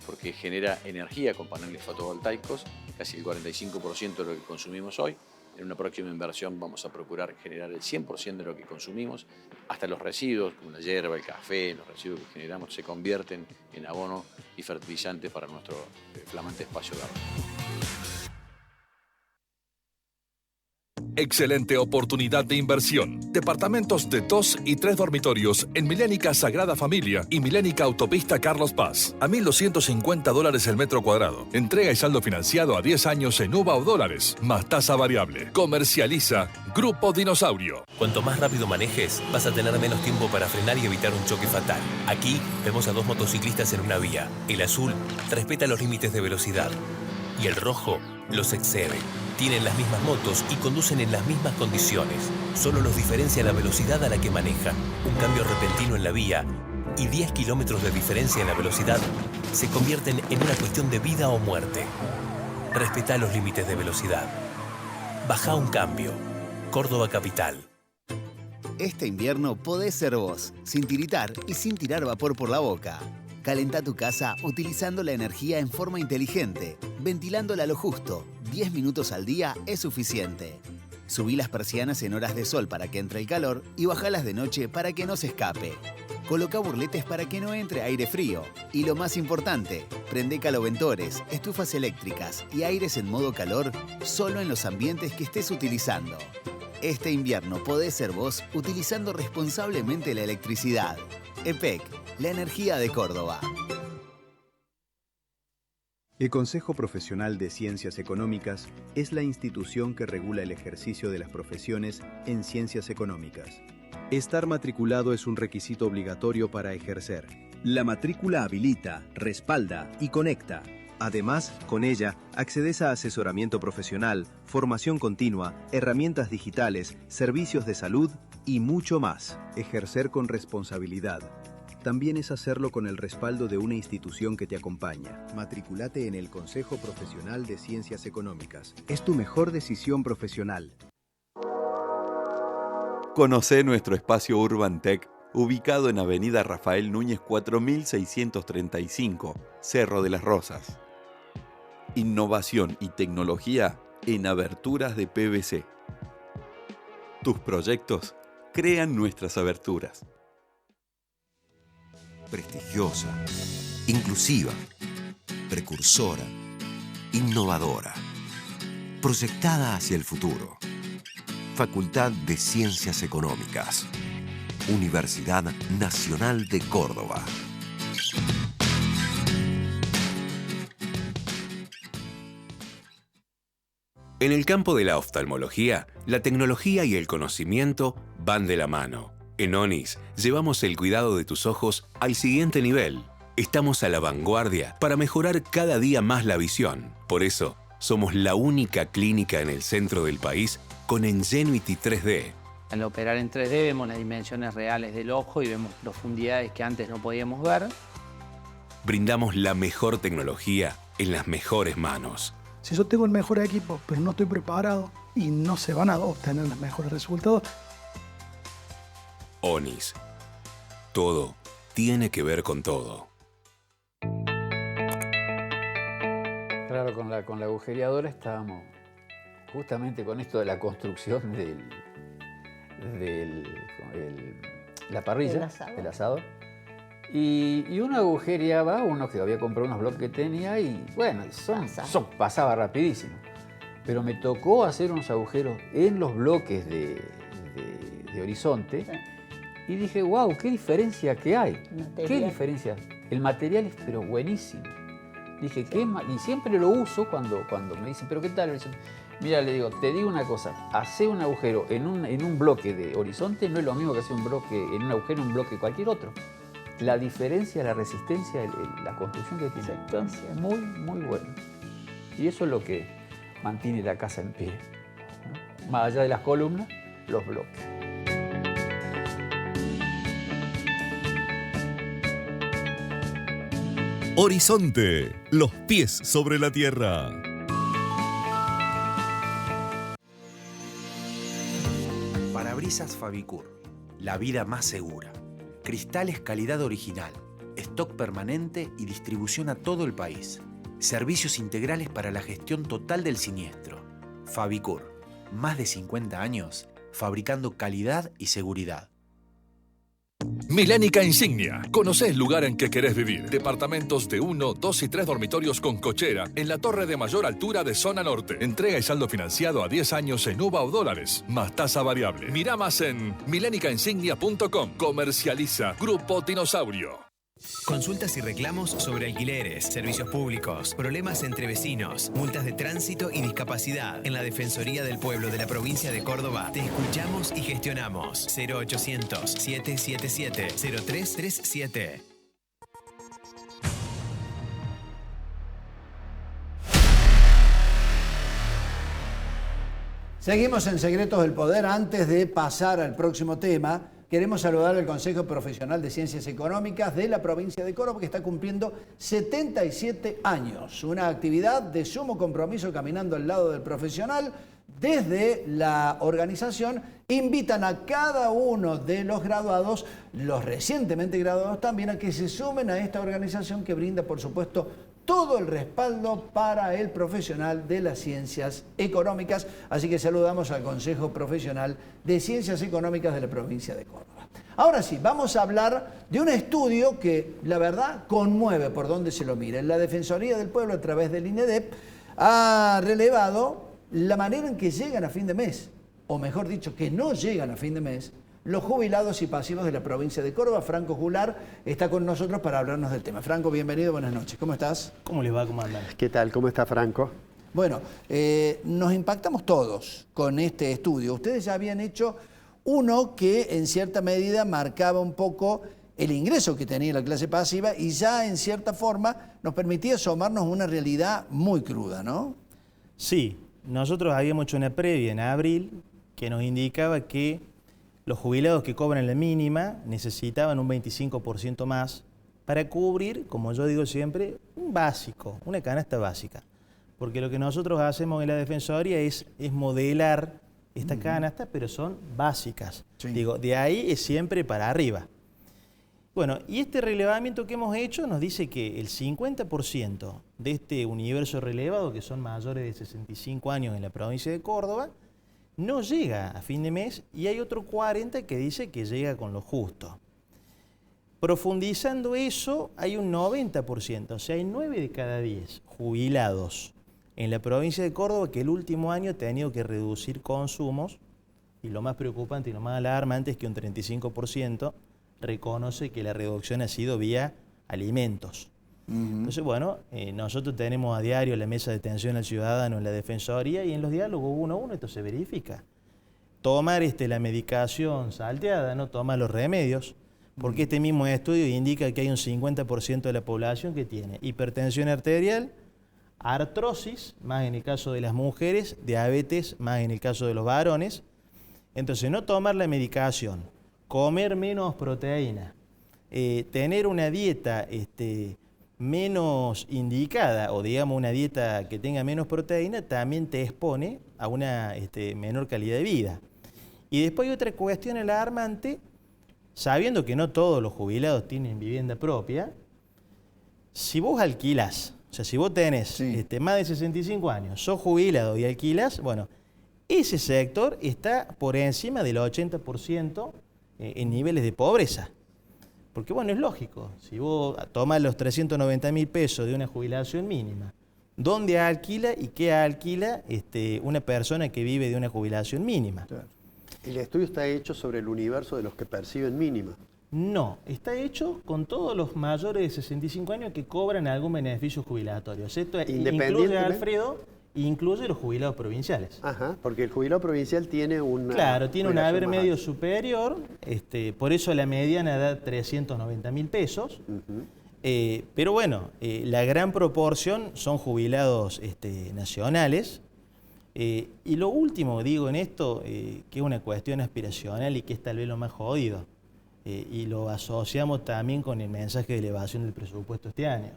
porque genera energía con paneles fotovoltaicos, casi el 45% de lo que consumimos hoy. En una próxima inversión vamos a procurar generar el 100% de lo que consumimos, hasta los residuos, como la hierba, el café, los residuos que generamos se convierten en abono y fertilizantes para nuestro flamante espacio verde. Excelente oportunidad de inversión. Departamentos de 2 y 3 dormitorios en Milénica Sagrada Familia y Milénica Autopista Carlos Paz. A $1.250 el metro cuadrado. Entrega y saldo financiado a 10 años en UVA o dólares, más tasa variable. Comercializa Grupo Dinosaurio. Cuanto más rápido manejes, vas a tener menos tiempo para frenar y evitar un choque fatal. Aquí vemos a dos motociclistas en una vía. El azul respeta los límites de velocidad y el rojo los excede. Tienen las mismas motos y conducen en las mismas condiciones. Solo los diferencia la velocidad a la que manejan. Un cambio repentino en la vía y 10 kilómetros de diferencia en la velocidad se convierten en una cuestión de vida o muerte. Respetá los límites de velocidad. Bajá un cambio. Córdoba Capital. Este invierno podés ser vos, sin tiritar y sin tirar vapor por la boca. Calentá tu casa utilizando la energía en forma inteligente, ventilándola a lo justo. 10 minutos al día es suficiente. Subí las persianas en horas de sol para que entre el calor y bajalas de noche para que no se escape. Coloca burletes para que no entre aire frío. Y lo más importante, prende caloventores, estufas eléctricas y aires en modo calor solo en los ambientes que estés utilizando. Este invierno podés ser vos utilizando responsablemente la electricidad. EPEC, la energía de Córdoba. El Consejo Profesional de Ciencias Económicas es la institución que regula el ejercicio de las profesiones en ciencias económicas. Estar matriculado es un requisito obligatorio para ejercer. La matrícula habilita, respalda y conecta. Además, con ella, accedes a asesoramiento profesional, formación continua, herramientas digitales, servicios de salud y mucho más. Ejercer con responsabilidad también es hacerlo con el respaldo de una institución que te acompaña. Matriculate en el Consejo Profesional de Ciencias Económicas. Es tu mejor decisión profesional. Conocé nuestro espacio Urban Tech, ubicado en Avenida Rafael Núñez 4635, Cerro de las Rosas. Innovación y tecnología en aberturas de PVC. Tus proyectos crean nuestras aberturas. Prestigiosa, inclusiva, precursora, innovadora, proyectada hacia el futuro. Facultad de Ciencias Económicas. Universidad Nacional de Córdoba. En el campo de la oftalmología, la tecnología y el conocimiento van de la mano. En ONIS llevamos el cuidado de tus ojos al siguiente nivel. Estamos a la vanguardia para mejorar cada día más la visión. Por eso, somos la única clínica en el centro del país con Ingenuity 3D. Al operar en 3D vemos las dimensiones reales del ojo y vemos profundidades que antes no podíamos ver. Brindamos la mejor tecnología en las mejores manos. Si yo tengo el mejor equipo, pero no estoy preparado y no se van a obtener los mejores resultados. ONIS. Todo tiene que ver con todo. Claro, con la agujereadora estábamos justamente con esto de la construcción la parrilla, del asador. Y uno agujereaba, uno que había comprado unos bloques que tenía y bueno, pasaba rapidísimo. Pero me tocó hacer unos agujeros en los bloques de horizonte y dije, wow, qué diferencia que hay. Qué diferencia. El material es pero buenísimo. Dije, y siempre lo uso cuando me dicen, pero ¿qué tal? Dicen, mira, le digo, te digo una cosa, hacer un agujero en un bloque de horizonte no es lo mismo que hacer un agujero en un bloque cualquier otro. La diferencia, la resistencia, la construcción que tiene es muy, muy buena. Y eso es lo que mantiene la casa en pie, ¿no? Más allá de las columnas, los bloques. Horizonte, los pies sobre la tierra. Parabrisas Fabicur, la vida más segura. Cristales calidad original, stock permanente y distribución a todo el país. Servicios integrales para la gestión total del siniestro. Fabicur, más de 50 años fabricando calidad y seguridad. Milénica Insignia. Conocés el lugar en que querés vivir. Departamentos de 1, 2 y 3 dormitorios con cochera en la torre de mayor altura de zona norte. Entrega y saldo financiado a 10 años en UVA o dólares, más tasa variable. Mirá más en milénicainsignia.com. Comercializa Grupo Dinosaurio. Consultas y reclamos sobre alquileres, servicios públicos, problemas entre vecinos, multas de tránsito y discapacidad. En la Defensoría del Pueblo de la provincia de Córdoba te escuchamos y gestionamos. 0800-777-0337. Seguimos en Secretos del Poder. Antes de pasar al próximo tema, queremos saludar al Consejo Profesional de Ciencias Económicas de la provincia de Córdoba, que está cumpliendo 77 años. Una actividad de sumo compromiso caminando al lado del profesional. Desde la organización invitan a cada uno de los graduados, los recientemente graduados también, a que se sumen a esta organización que brinda, por supuesto, todo el respaldo para el profesional de las ciencias económicas. Así que saludamos al Consejo Profesional de Ciencias Económicas de la provincia de Córdoba. Ahora sí, vamos a hablar de un estudio que, la verdad, conmueve por donde se lo mire. La Defensoría del Pueblo, a través del INEDEP, ha relevado la manera en que llegan a fin de mes, o mejor dicho, que no llegan a fin de mes, los jubilados y pasivos de la provincia de Córdoba. Franco Jular está con nosotros para hablarnos del tema. Franco, bienvenido, buenas noches. ¿Cómo estás? ¿Cómo le va? ¿Cómo andan? ¿Qué tal? ¿Cómo está Franco? Bueno, nos impactamos todos con este estudio. Ustedes ya habían hecho uno que en cierta medida marcaba un poco el ingreso que tenía la clase pasiva y ya en cierta forma nos permitía asomarnos a una realidad muy cruda, ¿no? Sí, nosotros habíamos hecho una previa en abril que nos indicaba que los jubilados que cobran la mínima necesitaban un 25% más para cubrir, como yo digo siempre, un básico, una canasta básica. Porque lo que nosotros hacemos en la Defensoría es modelar esta canasta, pero son básicas. Sí. Digo, de ahí es siempre para arriba. Bueno, y este relevamiento que hemos hecho nos dice que el 50% de este universo relevado, que son mayores de 65 años en la provincia de Córdoba, no llega a fin de mes y hay otro 40% que dice que llega con lo justo. Profundizando eso, hay un 90%, o sea, hay 9 de cada 10 jubilados en la provincia de Córdoba que el último año ha tenido que reducir consumos, y lo más preocupante y lo más alarmante es que un 35% reconoce que la reducción ha sido vía alimentos. Entonces, bueno, nosotros tenemos a diario la mesa de atención al ciudadano en la Defensoría, y en los diálogos uno a uno esto se verifica. Tomar la medicación salteada, no tomar los remedios, porque este mismo estudio indica que hay un 50% de la población que tiene hipertensión arterial, artrosis, más en el caso de las mujeres, diabetes, más en el caso de los varones. Entonces, no tomar la medicación, comer menos proteína, tener una dieta menos indicada, o digamos una dieta que tenga menos proteína, también te expone a una menor calidad de vida. Y después hay otra cuestión alarmante, sabiendo que no todos los jubilados tienen vivienda propia. Si vos alquilás, o sea, si vos tenés más de 65 años, sos jubilado y alquilás, bueno, ese sector está por encima del 80% en niveles de pobreza. Porque bueno, es lógico, si vos tomás los 390.000 pesos de una jubilación mínima, ¿dónde alquila y qué alquila una persona que vive de una jubilación mínima? Claro. ¿El estudio está hecho sobre el universo de los que perciben mínima? No, está hecho con todos los mayores de 65 años que cobran algún beneficio jubilatorio. Esto incluye a Alfredo, incluye los jubilados provinciales. Ajá, porque el jubilado provincial tiene una... Claro, tiene un haber medio superior, por eso la mediana da 390.000 pesos. Pero bueno, la gran proporción son jubilados nacionales. Y lo último, digo en esto, que es una cuestión aspiracional y que es tal vez lo más jodido, y lo asociamos también con el mensaje de elevación del presupuesto este año.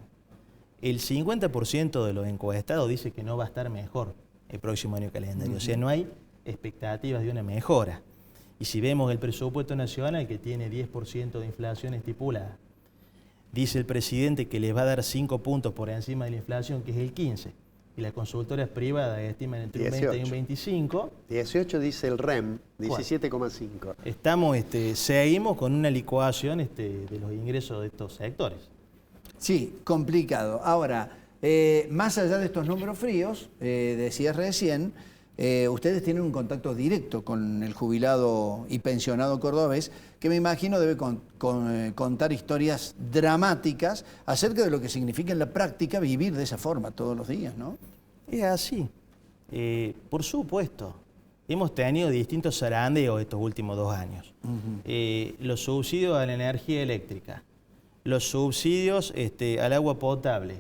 El 50% de los encuestados dice que no va a estar mejor el próximo año calendario, o sea, no hay expectativas de una mejora. Y si vemos el presupuesto nacional, que tiene 10% de inflación estipulada, dice el presidente que les va a dar 5 puntos por encima de la inflación, que es el 15%. Y las consultoras privadas estiman entre un 20 y un 25. 18 dice el REM, 17,5. Estamos, seguimos con una licuación de los ingresos de estos sectores. Sí, complicado. Ahora, más allá de estos números fríos, decías recién, ustedes tienen un contacto directo con el jubilado y pensionado cordobés, que me imagino debe contar historias dramáticas acerca de lo que significa en la práctica vivir de esa forma todos los días, ¿no? Es así. Por supuesto. Hemos tenido distintos zarandeos estos últimos 2 años. Los subsidios a la energía eléctrica, los subsidios al agua potable,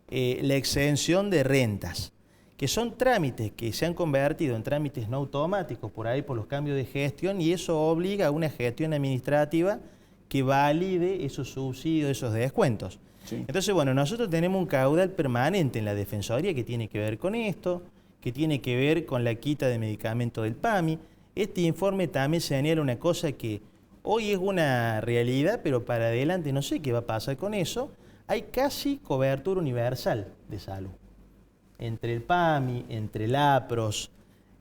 la exención de rentas, que son trámites que se han convertido en trámites no automáticos por ahí por los cambios de gestión, y eso obliga a una gestión administrativa que valide esos subsidios, esos descuentos. Entonces, bueno, nosotros tenemos un caudal permanente en la Defensoría que tiene que ver con esto, que tiene que ver con la quita de medicamentos del PAMI. Este informe también señala una cosa que hoy es una realidad, pero para adelante no sé qué va a pasar con eso. Hay casi cobertura universal de salud. Entre el PAMI, entre el APROS,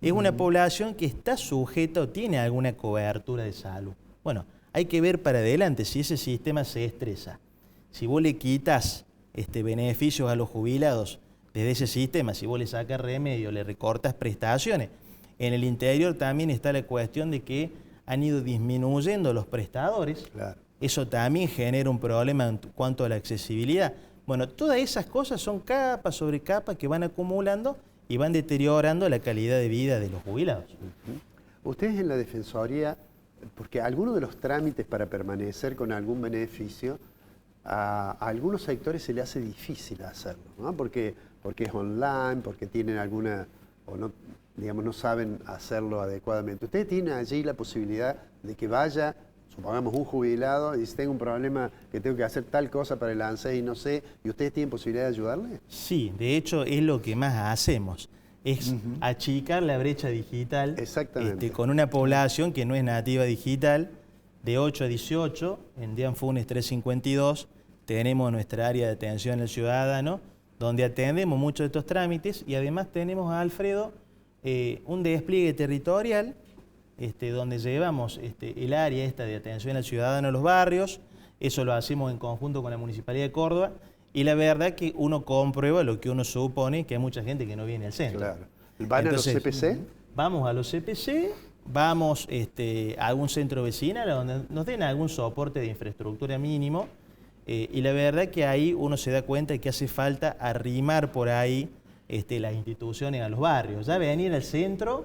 es una población que está sujeta o tiene alguna cobertura de salud. Bueno, hay que ver para adelante si ese sistema se estresa. Si vos le quitas beneficios a los jubilados desde ese sistema, si vos le sacas remedio, le recortas prestaciones. En el interior también está la cuestión de que han ido disminuyendo los prestadores. Claro. Eso también genera un problema en cuanto a la accesibilidad. Bueno, todas esas cosas son capa sobre capa que van acumulando y van deteriorando la calidad de vida de los jubilados. Ustedes en la Defensoría, porque algunos de los trámites para permanecer con algún beneficio, a algunos sectores se le hace difícil hacerlo, ¿no? Porque es online, porque tienen alguna, o no, digamos, no saben hacerlo adecuadamente. ¿Ustedes tienen allí la posibilidad de que vaya, supongamos, un jubilado y dice, tengo un problema que tengo que hacer tal cosa para el ANSES y no sé, y ustedes tienen posibilidad de ayudarle? Sí, de hecho es lo que más hacemos, es achicar la brecha digital. Exactamente. Con una población que no es nativa digital, de 8 a 18, en Dianfunes 352, tenemos nuestra área de atención al ciudadano, donde atendemos muchos de estos trámites, y además tenemos a Alfredo un despliegue territorial, donde llevamos el área de atención al ciudadano a los barrios. Eso lo hacemos en conjunto con la Municipalidad de Córdoba, Y la verdad que uno comprueba lo que uno supone, que hay mucha gente que no viene al centro. Claro. ¿Van Entonces, a los CPC? Vamos a los CPC, vamos a algún centro vecinal donde nos den algún soporte de infraestructura mínimo. Y la verdad que ahí uno se da cuenta de que hace falta arrimar por ahí las instituciones a los barrios. Ya venir al centro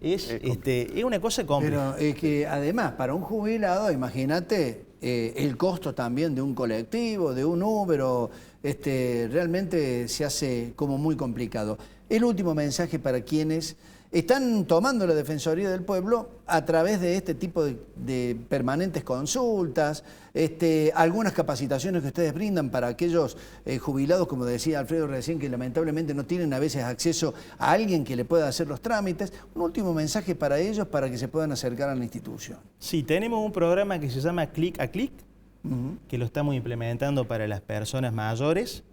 es una cosa compleja. Pero es que además, para un jubilado, imagínate el costo también de un colectivo, de un Uber, realmente se hace como muy complicado. El último mensaje para quienes están tomando la Defensoría del Pueblo a través de este tipo de permanentes consultas, algunas capacitaciones que ustedes brindan para aquellos jubilados, como decía Alfredo recién, que lamentablemente no tienen a veces acceso a alguien que le pueda hacer los trámites. Un último mensaje para ellos para que se puedan acercar a la institución. Sí, tenemos un programa que se llama Clic a Clic, que lo estamos implementando para las personas mayores.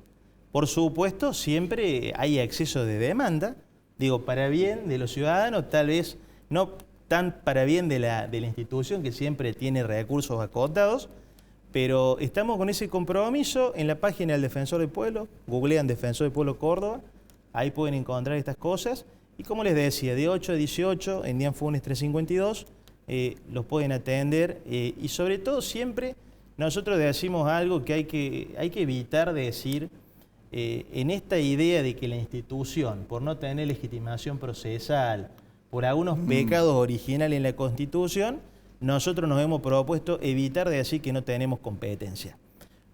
Por supuesto, siempre hay exceso de demanda. Digo, para bien de los ciudadanos, tal vez no tan para bien de la institución, que siempre tiene recursos acotados, pero estamos con ese compromiso en la página del Defensor del Pueblo, googlean Defensor del Pueblo Córdoba, ahí pueden encontrar estas cosas, y como les decía, de 8 a 18, en Dian Funes 352, los pueden atender, y sobre todo siempre nosotros decimos algo que hay que evitar de decir, en esta idea de que la institución, por no tener legitimación procesal, por algunos pecados originales en la Constitución, nosotros nos hemos propuesto evitar de decir que no tenemos competencia.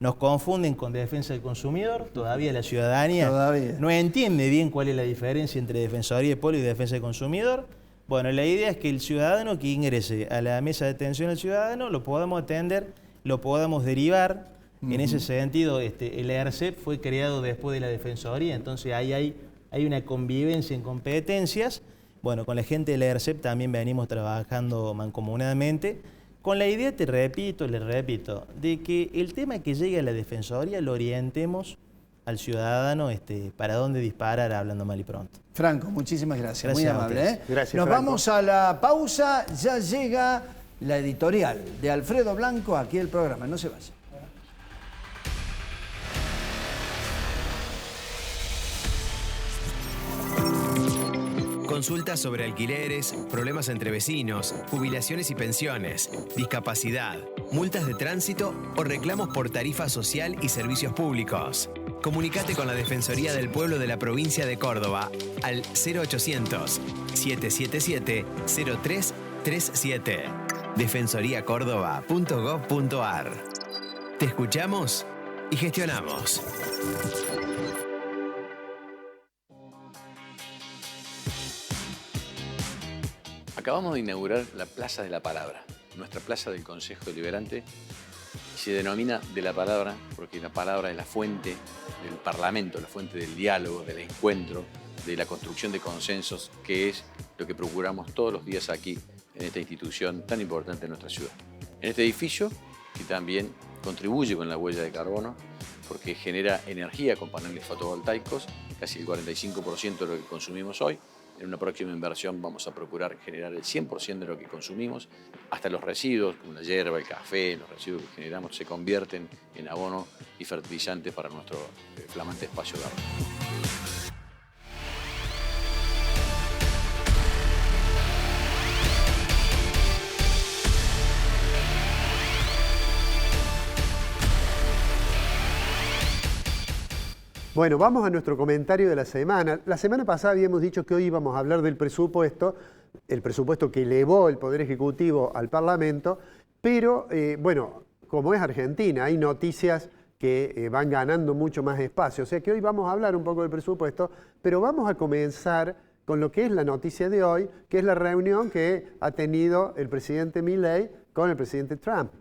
Nos confunden con defensa del consumidor, todavía la ciudadanía no entiende bien cuál es la diferencia entre Defensoría del Pueblo y defensa del consumidor. Bueno, la idea es que el ciudadano que ingrese a la mesa de atención al ciudadano lo podamos atender, lo podamos derivar. En ese sentido, el ERCEP fue creado después de la Defensoría, entonces ahí hay una convivencia en competencias. Bueno, con la gente del ERCEP también venimos trabajando mancomunadamente, con la idea, les repito, de que el tema que llegue a la Defensoría lo orientemos al ciudadano para dónde disparar, hablando mal y pronto. Franco, muchísimas gracias. Muy Gracias amable. Gracias, Nos Franco. vamos a la pausa, ya llega la editorial de Alfredo Blanco aquí el programa, no se vaya. Consultas sobre alquileres, problemas entre vecinos, jubilaciones y pensiones, discapacidad, multas de tránsito o reclamos por tarifa social y servicios públicos. Comunicate con la Defensoría del Pueblo de la provincia de Córdoba al 0800-777-0337. defensoriacórdoba.gov.ar. Te escuchamos y gestionamos. Acabamos de inaugurar la Plaza de la Palabra, nuestra plaza del Consejo Deliberante. Se denomina de la palabra porque la palabra es la fuente del Parlamento, la fuente del diálogo, del encuentro, de la construcción de consensos, que es lo que procuramos todos los días aquí en esta institución tan importante en nuestra ciudad. En este edificio, que también contribuye con la huella de carbono, porque genera energía con paneles fotovoltaicos, casi el 45% de lo que consumimos hoy. En una próxima inversión vamos a procurar generar el 100% de lo que consumimos, hasta los residuos, como la hierba, el café, los residuos que generamos se convierten en abono y fertilizante para nuestro flamante espacio verde. Bueno, vamos a nuestro comentario de la semana. La semana pasada habíamos dicho que hoy íbamos a hablar del presupuesto, el presupuesto que elevó el Poder Ejecutivo al Parlamento, pero bueno, como es Argentina, hay noticias que van ganando mucho más espacio. O sea que hoy vamos a hablar un poco del presupuesto, pero vamos a comenzar con lo que es la noticia de hoy, que es la reunión que ha tenido el presidente Milei con el presidente Trump.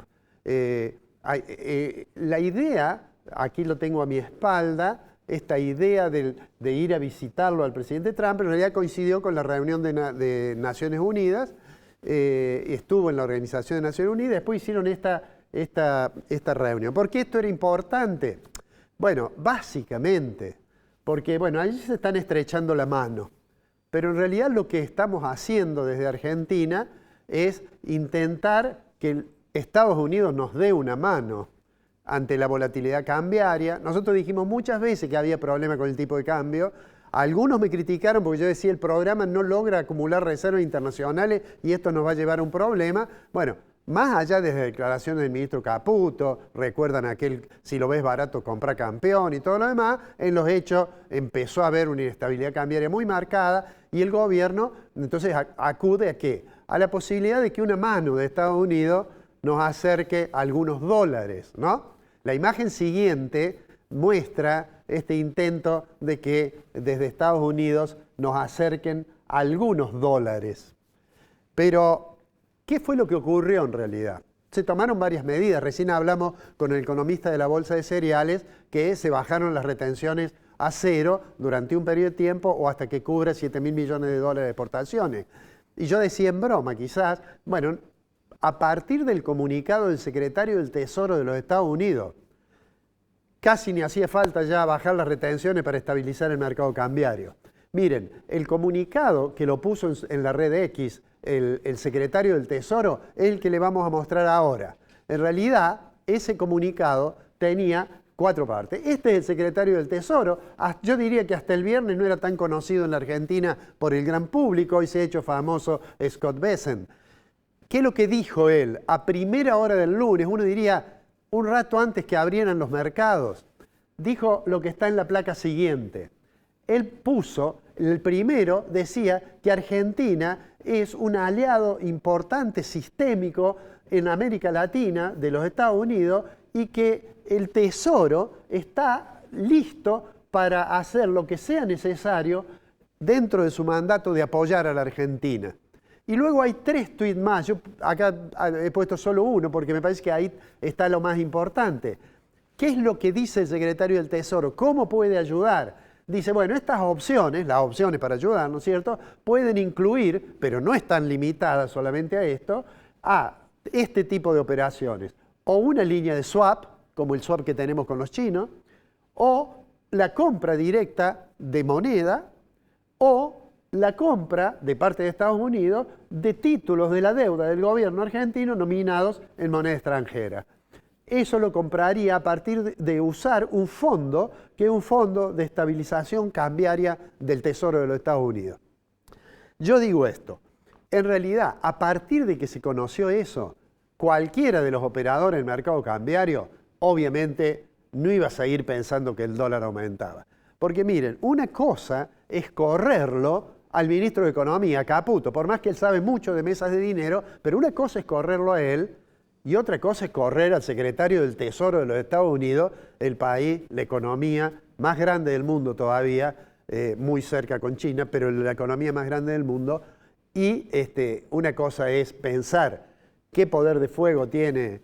La idea, aquí lo tengo a mi espalda, esta idea de ir a visitarlo al presidente Trump, en realidad coincidió con la reunión de Naciones Unidas, estuvo en la Organización de Naciones Unidas, después hicieron esta reunión. ¿Por qué esto era importante? Bueno, básicamente, porque bueno, allí se están estrechando la mano, pero en realidad lo que estamos haciendo desde Argentina es intentar que Estados Unidos nos dé una mano. ante la volatilidad cambiaria. Nosotros dijimos muchas veces que había problema con el tipo de cambio. Algunos me criticaron porque yo decía el programa no logra acumular reservas internacionales y esto nos va a llevar a un problema. Bueno, más allá de las declaraciones del ministro Caputo, recuerdan aquel, si lo ves barato, compra campeón y todo lo demás, en los hechos empezó a haber una inestabilidad cambiaria muy marcada y el gobierno entonces acude ¿a qué? A la posibilidad de que una mano de Estados Unidos nos acerque algunos dólares, ¿no? La imagen siguiente muestra este intento de que desde Estados Unidos nos acerquen algunos dólares. Pero, ¿qué fue lo que ocurrió en realidad? Se tomaron varias medidas. Recién hablamos con el economista de la Bolsa de Cereales que se bajaron las retenciones a cero durante un periodo de tiempo o hasta que cubra 7.000 millones de dólares de exportaciones. Y yo decía en broma, quizás, bueno, a partir del comunicado del secretario del Tesoro de los Estados Unidos, casi ni hacía falta ya bajar las retenciones para estabilizar el mercado cambiario. Miren, el comunicado que lo puso en la red X, el secretario del Tesoro, es el que le vamos a mostrar ahora. En realidad, ese comunicado tenía 4 partes. Este es el secretario del Tesoro. Yo diría que hasta el viernes no era tan conocido en la Argentina por el gran público. Hoy se ha hecho famoso Scott Bessent. ¿Qué es lo que dijo él? A primera hora del lunes, uno diría un rato antes que abrieran los mercados, dijo lo que está en la placa siguiente. Él puso, el primero decía que Argentina es un aliado importante, sistémico en América Latina de los Estados Unidos y que el Tesoro está listo para hacer lo que sea necesario dentro de su mandato de apoyar a la Argentina. Y luego hay 3 tuits más. Yo acá he puesto solo uno porque me parece que ahí está lo más importante. ¿Qué es lo que dice el secretario del Tesoro? ¿Cómo puede ayudar? Dice, bueno, estas opciones, las opciones para ayudar, ¿no es cierto?, pueden incluir, pero no están limitadas solamente a esto, a este tipo de operaciones. O una línea de swap, como el swap que tenemos con los chinos, o la compra directa de moneda, o la compra de parte de Estados Unidos de títulos de la deuda del gobierno argentino nominados en moneda extranjera. Eso lo compraría a partir de usar un fondo, que es un fondo de estabilización cambiaria del Tesoro de los Estados Unidos. Yo digo esto, en realidad, a partir de que se conoció eso, cualquiera de los operadores del mercado cambiario, obviamente, no iba a seguir pensando que el dólar aumentaba. Porque miren, una cosa es correrlo al ministro de Economía, Caputo, por más que él sabe mucho de mesas de dinero, pero una cosa es correrlo a él y otra cosa es correr al secretario del Tesoro de los Estados Unidos, el país, la economía más grande del mundo todavía, muy cerca con China, pero la economía más grande del mundo. Y una cosa es pensar qué poder de fuego tiene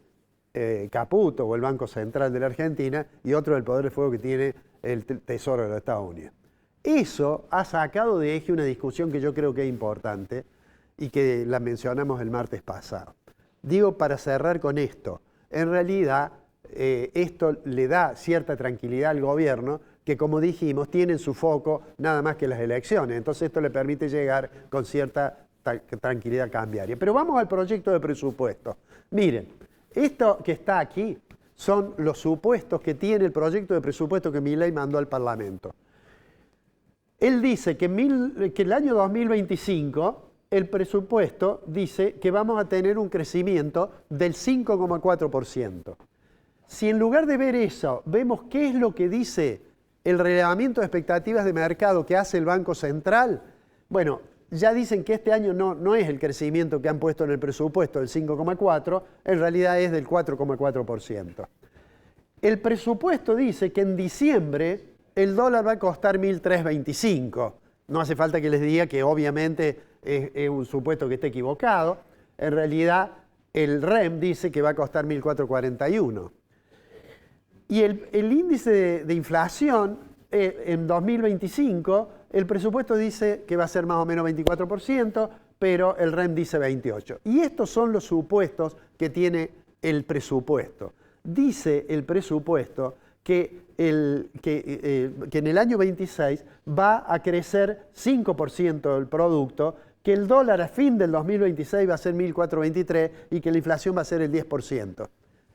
Caputo o el Banco Central de la Argentina y otro el poder de fuego que tiene el Tesoro de los Estados Unidos. Eso ha sacado de eje una discusión que yo creo que es importante y que la mencionamos el martes pasado. Digo, para cerrar con esto, en realidad esto le da cierta tranquilidad al gobierno que, como dijimos, tiene en su foco nada más que las elecciones. Entonces esto le permite llegar con cierta tranquilidad cambiaria. Pero vamos al proyecto de presupuesto. Miren, esto que está aquí son los supuestos que tiene el proyecto de presupuesto que Milei mandó al Parlamento. Él dice que el año 2025 el presupuesto dice que vamos a tener un crecimiento del 5,4%. Si en lugar de ver eso, vemos qué es lo que dice el relevamiento de expectativas de mercado que hace el Banco Central, bueno, ya dicen que este año no es el crecimiento que han puesto en el presupuesto del 5,4%, en realidad es del 4,4%. El presupuesto dice que en diciembre el dólar va a costar 1.325. No hace falta que les diga que obviamente es un supuesto que esté equivocado. En realidad el REM dice que va a costar 1.441. Y el índice de inflación en 2025, el presupuesto dice que va a ser más o menos 24%, pero el REM dice 28%. Y estos son los supuestos que tiene el presupuesto. Dice el presupuesto que en el año 26 va a crecer 5% el producto, que el dólar a fin del 2026 va a ser 1.423 y que la inflación va a ser el 10%.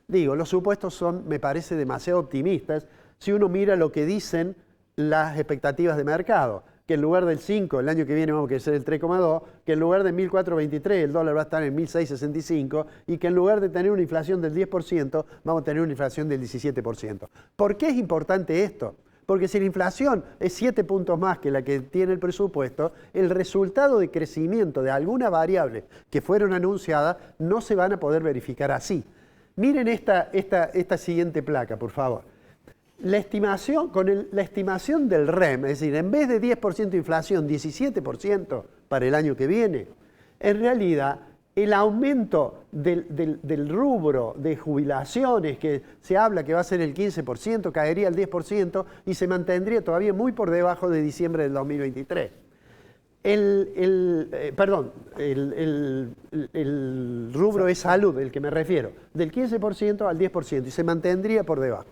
Digo, los supuestos son, me parece, demasiado optimistas si uno mira lo que dicen las expectativas de mercado, que en lugar del 5, el año que viene vamos a crecer el 3,2, que en lugar de 1.423 el dólar va a estar en 1.665 y que en lugar de tener una inflación del 10% vamos a tener una inflación del 17%. ¿Por qué es importante esto? Porque si la inflación es 7 puntos más que la que tiene el presupuesto, el resultado de crecimiento de algunas variables que fueron anunciadas no se van a poder verificar así. Miren esta siguiente placa, por favor. La estimación, la estimación del REM, es decir, en vez de 10% de inflación, 17% para el año que viene, en realidad el aumento del rubro de jubilaciones, que se habla que va a ser el 15%, caería al 10% y se mantendría todavía muy por debajo de diciembre del 2023. El rubro de salud, el que me refiero, del 15% al 10% y se mantendría por debajo.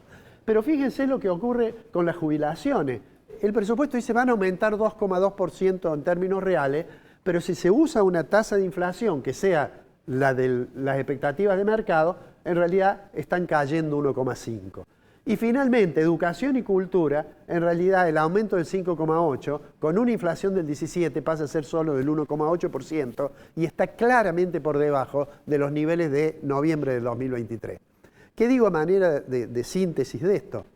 Pero fíjense lo que ocurre con las jubilaciones. El presupuesto dice van a aumentar 2,2% en términos reales, pero si se usa una tasa de inflación que sea la de las expectativas de mercado, en realidad están cayendo 1,5%. Y finalmente, educación y cultura, en realidad el aumento del 5,8%, con una inflación del 17% pasa a ser solo del 1,8% y está claramente por debajo de los niveles de noviembre del 2023. ¿Qué digo a manera de síntesis de esto?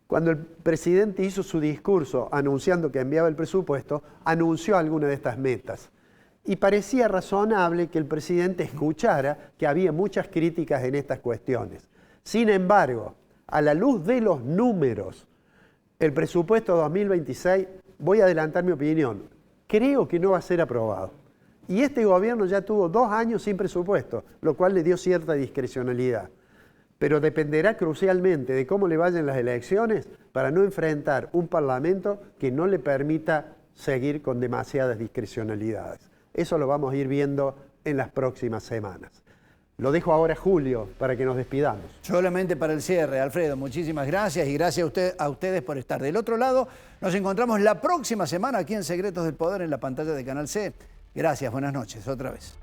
Cuando el presidente hizo su discurso anunciando que enviaba el presupuesto, anunció algunas de estas metas. Y parecía razonable que el presidente escuchara que había muchas críticas en estas cuestiones. Sin embargo, a la luz de los números, el presupuesto 2026, voy a adelantar mi opinión, creo que no va a ser aprobado. Y este gobierno ya tuvo 2 años sin presupuesto, lo cual le dio cierta discrecionalidad. Pero dependerá crucialmente de cómo le vayan las elecciones para no enfrentar un parlamento que no le permita seguir con demasiadas discrecionalidades. Eso lo vamos a ir viendo en las próximas semanas. Lo dejo ahora a Julio para que nos despidamos. Solamente para el cierre, Alfredo, muchísimas gracias y gracias a ustedes por estar del otro lado. Nos encontramos la próxima semana aquí en Secretos del Poder en la pantalla de Canal C. Gracias, buenas noches, otra vez.